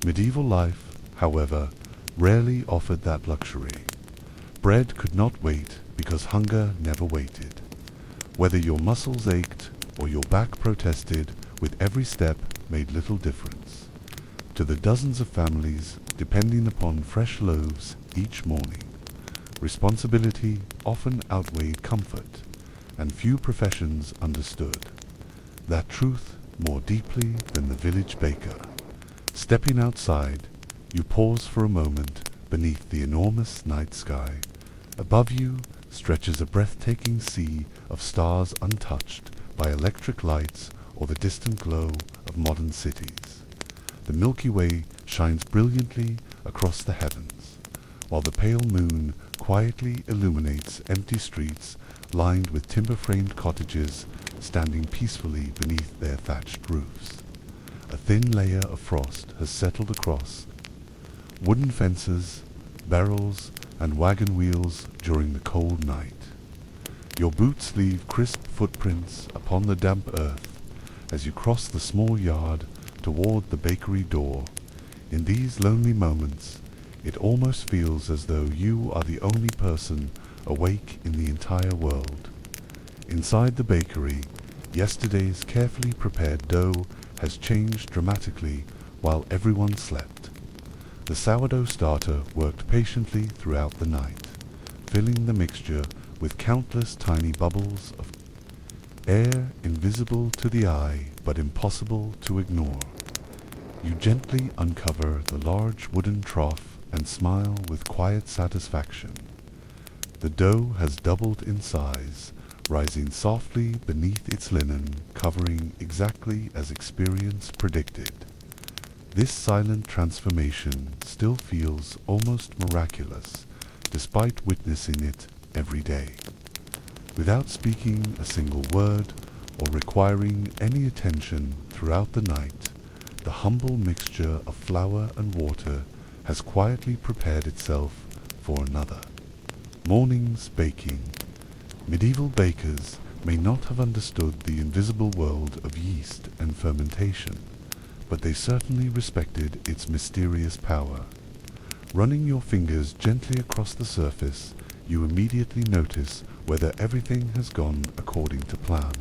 Medieval life, however, rarely offered that luxury. Bread could not wait because hunger never waited. Whether your muscles ached or your back protested, with every step made little difference. To the dozens of families depending upon fresh loaves each morning, responsibility often outweighed comfort, and few professions understood that truth more deeply than the village baker. Stepping outside, you pause for a moment beneath the enormous night sky. Above you stretches a breathtaking sea of stars untouched by electric lights or the distant glow of modern cities. The Milky Way shines brilliantly across the heavens, while the pale moon quietly illuminates empty streets lined with timber-framed cottages standing peacefully beneath their thatched roofs. A thin layer of frost has settled across wooden fences, barrels, and wagon wheels during the cold night. Your boots leave crisp footprints upon the damp earth as you cross the small yard toward the bakery door. In these lonely moments, it almost feels as though you are the only person awake in the entire world. Inside the bakery, yesterday's carefully prepared dough has changed dramatically while everyone slept. The sourdough starter worked patiently throughout the night, filling the mixture with countless tiny bubbles of air invisible to the eye but impossible to ignore. You gently uncover the large wooden trough and smile with quiet satisfaction. The dough has doubled in size, rising softly beneath its linen covering exactly as experience predicted. This silent transformation still feels almost miraculous, despite witnessing it every day. Without speaking a single word or requiring any attention throughout the night, the humble mixture of flour and water has quietly prepared itself for another morning's baking. Medieval bakers may not have understood the invisible world of yeast and fermentation, but they certainly respected its mysterious power. Running your fingers gently across the surface, you immediately notice whether everything has gone according to plan.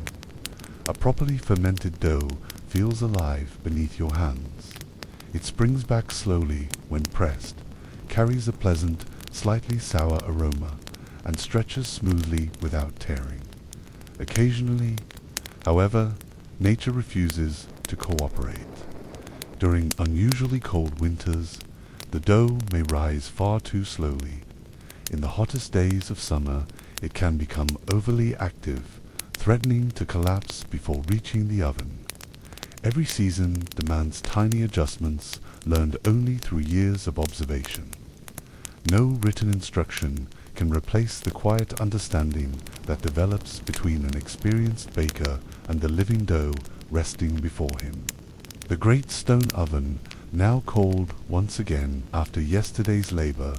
A properly fermented dough feels alive beneath your hands. It springs back slowly when pressed, carries a pleasant, slightly sour aroma, and stretches smoothly without tearing. Occasionally, however, nature refuses to cooperate. During unusually cold winters, the dough may rise far too slowly. In the hottest days of summer, it can become overly active, threatening to collapse before reaching the oven. Every season demands tiny adjustments learned only through years of observation. No written instruction can replace the quiet understanding that develops between an experienced baker and the living dough resting before him. The great stone oven, now cold once again after yesterday's labor,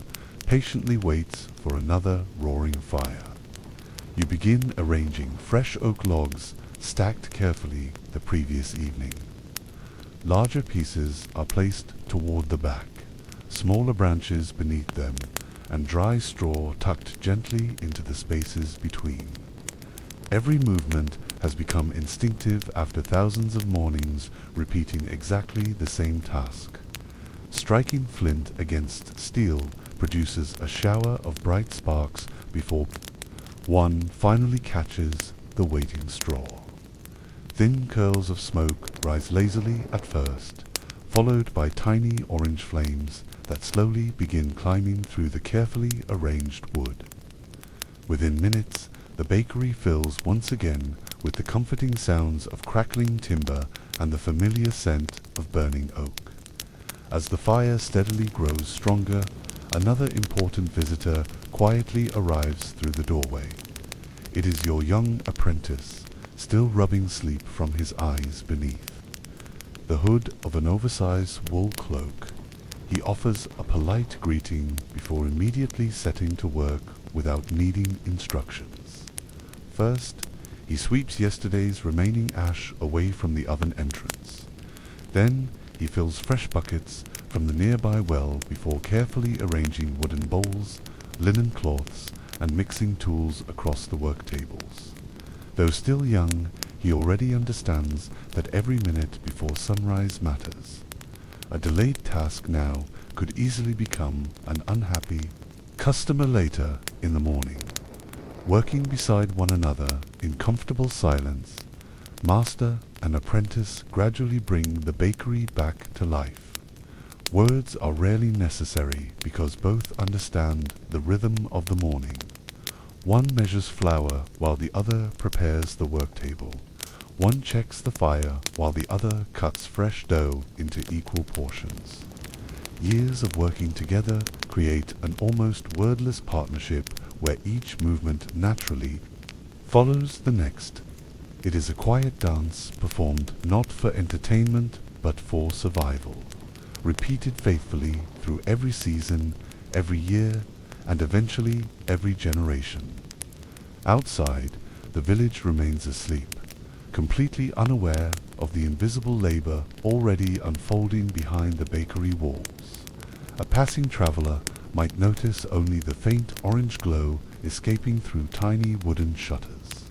patiently waits for another roaring fire. You begin arranging fresh oak logs stacked carefully the previous evening. Larger pieces are placed toward the back, smaller branches beneath them, and dry straw tucked gently into the spaces between. Every movement has become instinctive after thousands of mornings repeating exactly the same task. Striking flint against steel produces a shower of bright sparks before one finally catches the waiting straw. Thin curls of smoke rise lazily at first, followed by tiny orange flames that slowly begin climbing through the carefully arranged wood. Within minutes, the bakery fills once again with the comforting sounds of crackling timber and the familiar scent of burning oak. As the fire steadily grows stronger, another important visitor quietly arrives through the doorway. It is your young apprentice, still rubbing sleep from his eyes beneath the hood of an oversized wool cloak. He offers a polite greeting before immediately setting to work without needing instructions. First, he sweeps yesterday's remaining ash away from the oven entrance. Then, he fills fresh buckets from the nearby well before carefully arranging wooden bowls, linen cloths, and mixing tools across the work tables. Though still young, he already understands that every minute before sunrise matters. A delayed task now could easily become an unhappy customer later in the morning. Working beside one another in comfortable silence, master and apprentice gradually bring the bakery back to life. Words are rarely necessary because both understand the rhythm of the morning. One measures flour while the other prepares the work table. One checks the fire while the other cuts fresh dough into equal portions. Years of working together create an almost wordless partnership where each movement naturally follows the next. It is a quiet dance performed not for entertainment but for survival, repeated faithfully through every season, every year, and eventually every generation. Outside, the village remains asleep, completely unaware of the invisible labor already unfolding behind the bakery walls. A passing traveler might notice only the faint orange glow escaping through tiny wooden shutters,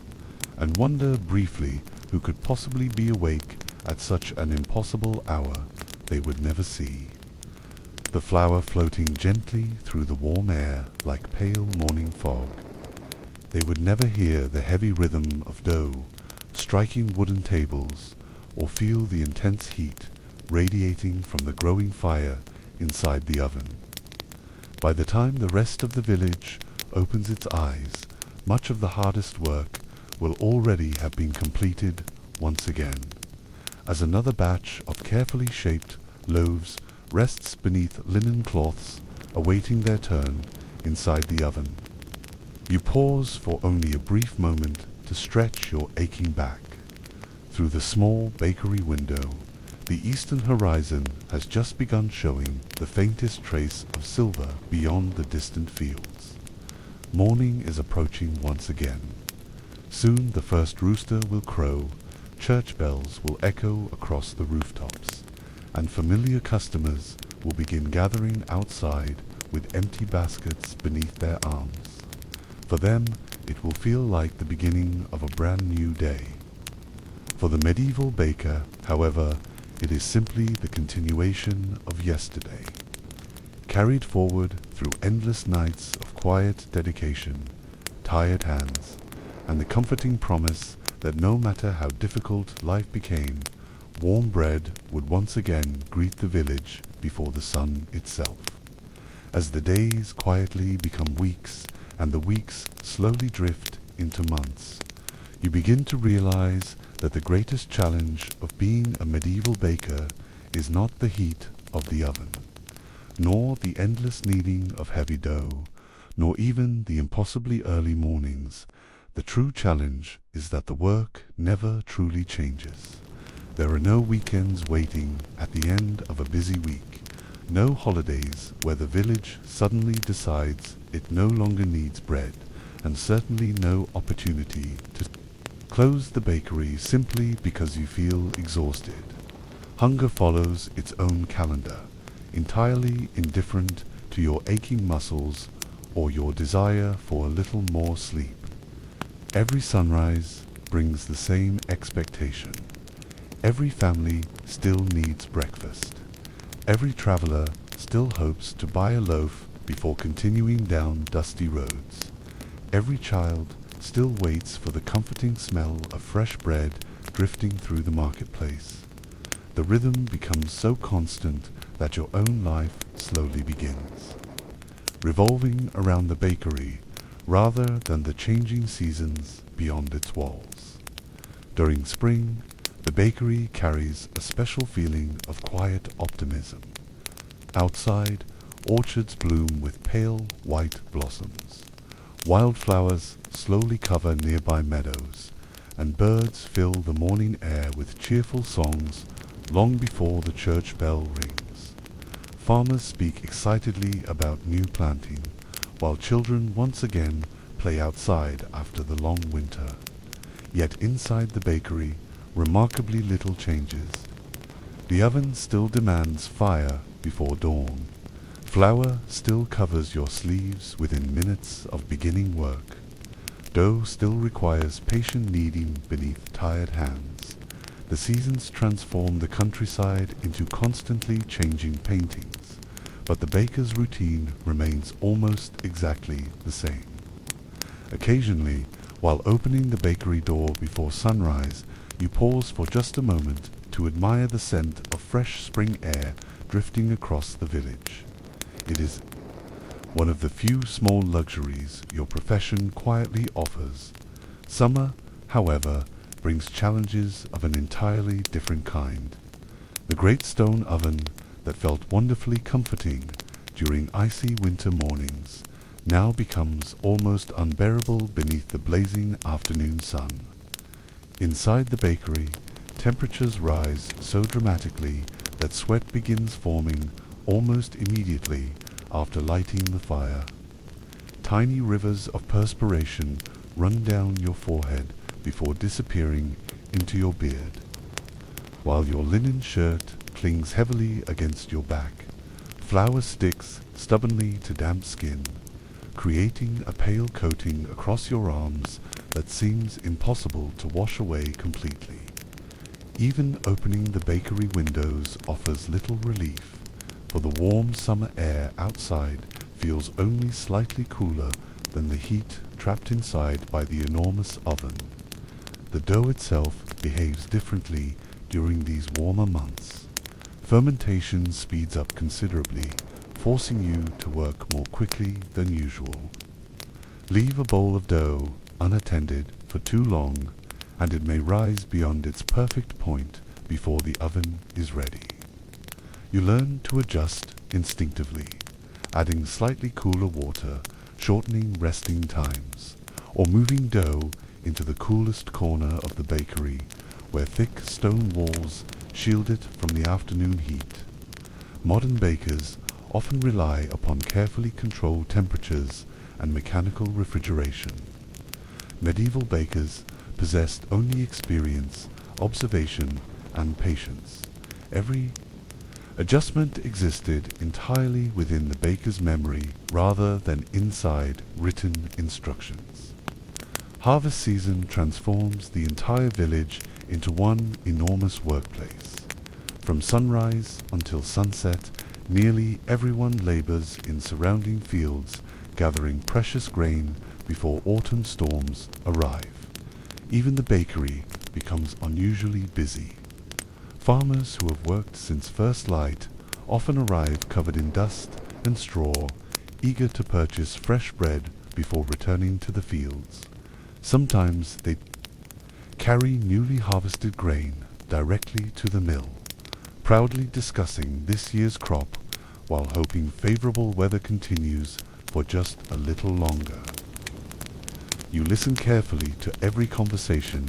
and wonder briefly who could possibly be awake at such an impossible hour they would never see. The flour floating gently through the warm air like pale morning fog. They would never hear the heavy rhythm of dough striking wooden tables or feel the intense heat radiating from the growing fire inside the oven. By the time the rest of the village opens its eyes, much of the hardest work will already have been completed once again, as another batch of carefully shaped loaves rests beneath linen cloths, awaiting their turn inside the oven. You pause for only a brief moment to stretch your aching back. Through the small bakery window, the eastern horizon has just begun showing the faintest trace of silver beyond the distant fields. Morning is approaching once again. Soon the first rooster will crow, church bells will echo across the rooftops, and familiar customers will begin gathering outside with empty baskets beneath their arms. For them, it will feel like the beginning of a brand new day. For the medieval baker, however, it is simply the continuation of yesterday, carried forward through endless nights of quiet dedication, tired hands, and the comforting promise that no matter how difficult life became, warm bread would once again greet the village before the sun itself. As the days quietly become weeks and the weeks slowly drift into months, you begin to realize that the greatest challenge of being a medieval baker is not the heat of the oven, nor the endless kneading of heavy dough, nor even the impossibly early mornings. The true challenge is that the work never truly changes. There are no weekends waiting at the end of a busy week, no holidays where the village suddenly decides it no longer needs bread, and certainly no opportunity to close the bakery simply because you feel exhausted. Hunger follows its own calendar, entirely indifferent to your aching muscles or your desire for a little more sleep. Every sunrise brings the same expectation. Every family still needs breakfast. Every traveler still hopes to buy a loaf before continuing down dusty roads. Every child still waits for the comforting smell of fresh bread drifting through the marketplace. The rhythm becomes so constant that your own life slowly begins, revolving around the bakery rather than the changing seasons beyond its walls. During spring, the bakery carries a special feeling of quiet optimism. Outside, orchards bloom with pale white blossoms. Wildflowers slowly cover nearby meadows, and birds fill the morning air with cheerful songs long before the church bell rings. Farmers speak excitedly about new planting, while children once again play outside after the long winter. Yet inside the bakery, remarkably little changes. The oven still demands fire before dawn. Flour still covers your sleeves within minutes of beginning work. Dough still requires patient kneading beneath tired hands. The seasons transform the countryside into constantly changing paintings, but the baker's routine remains almost exactly the same. Occasionally, while opening the bakery door before sunrise, you pause for just a moment to admire the scent of fresh spring air drifting across the village. It is one of the few small luxuries your profession quietly offers. Summer, however, brings challenges of an entirely different kind. The great stone oven that felt wonderfully comforting during icy winter mornings now becomes almost unbearable beneath the blazing afternoon sun. Inside the bakery, temperatures rise so dramatically that sweat begins forming almost immediately after lighting the fire. Tiny rivers of perspiration run down your forehead before disappearing into your beard, while your linen shirt clings heavily against your back. Flour sticks stubbornly to damp skin, creating a pale coating across your arms that seems impossible to wash away completely. Even opening the bakery windows offers little relief, for the warm summer air outside feels only slightly cooler than the heat trapped inside by the enormous oven. The dough itself behaves differently during these warmer months. Fermentation speeds up considerably, forcing you to work more quickly than usual. Leave a bowl of dough unattended for too long, and it may rise beyond its perfect point before the oven is ready. You learn to adjust instinctively, adding slightly cooler water, shortening resting times, or moving dough into the coolest corner of the bakery, where thick stone walls shield it from the afternoon heat. Modern bakers often rely upon carefully controlled temperatures and mechanical refrigeration. Medieval bakers possessed only experience, observation, and patience. Every adjustment existed entirely within the baker's memory rather than inside written instructions. Harvest season transforms the entire village into one enormous workplace. From sunrise until sunset, nearly everyone labors in surrounding fields, gathering precious grain before autumn storms arrive. Even the bakery becomes unusually busy. Farmers who have worked since first light often arrive covered in dust and straw, eager to purchase fresh bread before returning to the fields. Sometimes they carry newly harvested grain directly to the mill, proudly discussing this year's crop while hoping favorable weather continues for just a little longer. You listen carefully to every conversation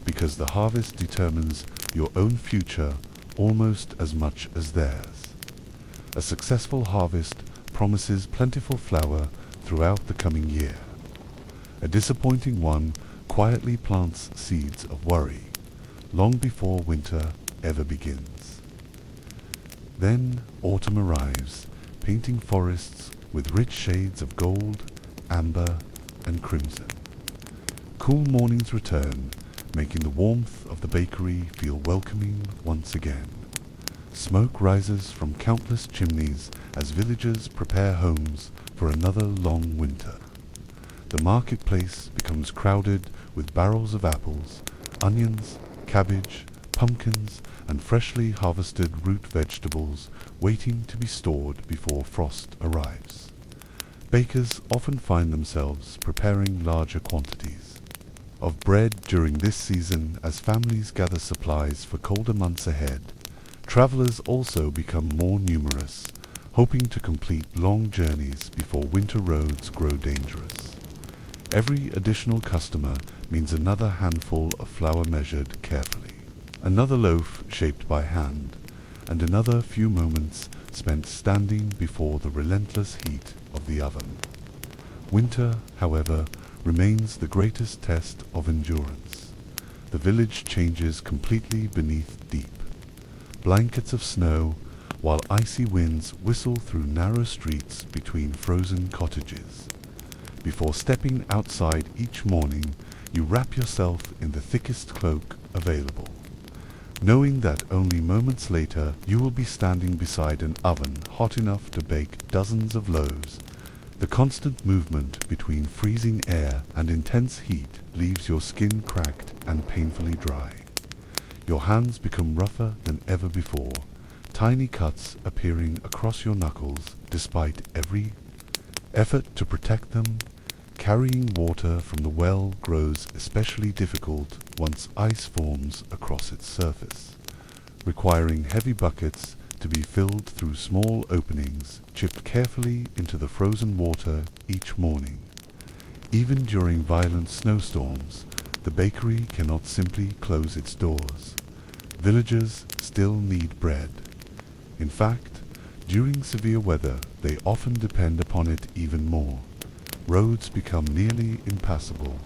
because the harvest determines your own future almost as much as theirs. A successful harvest promises plentiful flour throughout the coming year. A disappointing one quietly plants seeds of worry long before winter ever begins. Then autumn arrives, painting forests with rich shades of gold, amber, and crimson. Cool mornings return, making the warmth of the bakery feel welcoming once again. Smoke rises from countless chimneys as villagers prepare homes for another long winter. The marketplace becomes crowded with barrels of apples, onions, cabbage, pumpkins, and freshly harvested root vegetables waiting to be stored before frost arrives. Bakers often find themselves preparing larger quantities of bread during this season as families gather supplies for colder months ahead. Travelers also become more numerous, hoping to complete long journeys before winter roads grow dangerous. Every additional customer means another handful of flour measured carefully, another loaf shaped by hand, and another few moments spent standing before the relentless heat of the oven. Winter, however, remains the greatest test of endurance. The village changes completely beneath deep blankets of snow, while icy winds whistle through narrow streets between frozen cottages. Before stepping outside each morning, you wrap yourself in the thickest cloak available, knowing that only moments later you will be standing beside an oven hot enough to bake dozens of loaves. The constant movement between freezing air and intense heat leaves your skin cracked and painfully dry. Your hands become rougher than ever before, tiny cuts appearing across your knuckles despite every effort to protect them. Carrying water from the well grows especially difficult once ice forms across its surface, requiring heavy buckets to be filled through small openings chipped carefully into the frozen water each morning. Even during violent snowstorms, the bakery cannot simply close its doors. Villagers still need bread. In fact, during severe weather, they often depend upon it even more. Roads become nearly impassable,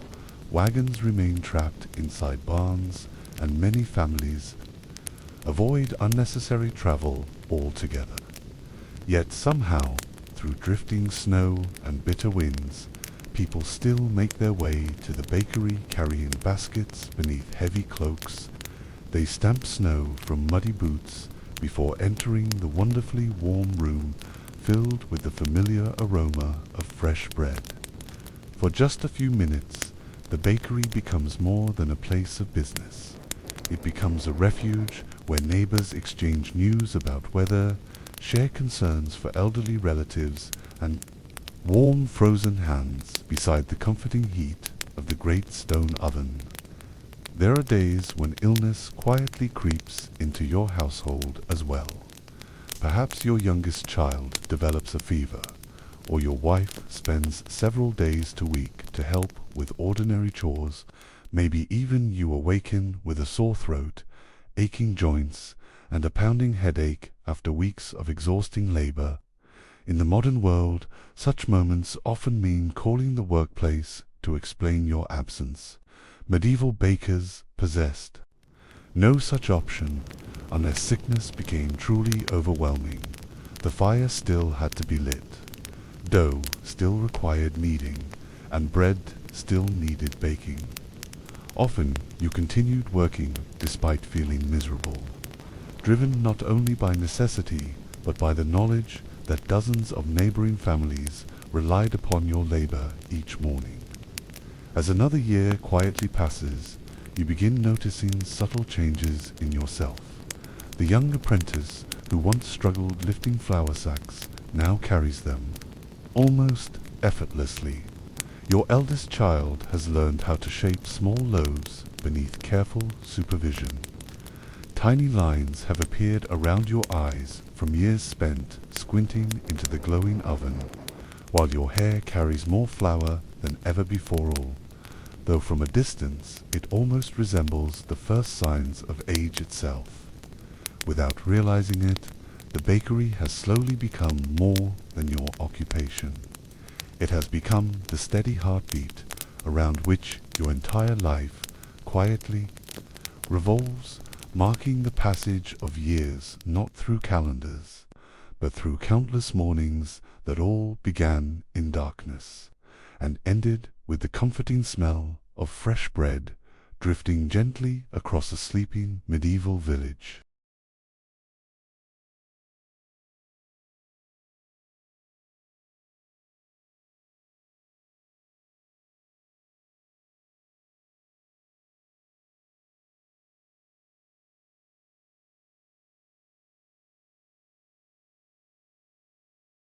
wagons remain trapped inside barns, and many families avoid unnecessary travel altogether. Yet somehow, through drifting snow and bitter winds, people still make their way to the bakery carrying baskets beneath heavy cloaks. They stamp snow from muddy boots before entering the wonderfully warm room filled with the familiar aroma of fresh bread. For just a few minutes, the bakery becomes more than a place of business. It becomes a refuge where neighbors exchange news about weather, share concerns for elderly relatives, and warm frozen hands beside the comforting heat of the great stone oven. There are days when illness quietly creeps into your household as well. Perhaps your youngest child develops a fever, or your wife spends several days to week to help with ordinary chores. Maybe even you awaken with a sore throat, aching joints, and a pounding headache after weeks of exhausting labor. In the modern world, such moments often mean calling the workplace to explain your absence. Medieval bakers possessed no such option unless sickness became truly overwhelming. The fire still had to be lit. Dough still required kneading, and bread still needed baking. Often you continued working despite feeling miserable, driven not only by necessity but by the knowledge that dozens of neighboring families relied upon your labor each morning. As another year quietly passes, you begin noticing subtle changes in yourself. The young apprentice who once struggled lifting flour sacks now carries them, almost effortlessly. Your eldest child has learned how to shape small loaves beneath careful supervision. Tiny lines have appeared around your eyes from years spent squinting into the glowing oven, while your hair carries more flour than ever before, though from a distance it almost resembles the first signs of age itself. Without realizing it, the bakery has slowly become more than your occupation. It has become the steady heartbeat around which your entire life quietly revolves, marking the passage of years not through calendars, but through countless mornings that all began in darkness and ended with the comforting smell of fresh bread drifting gently across a sleeping medieval village.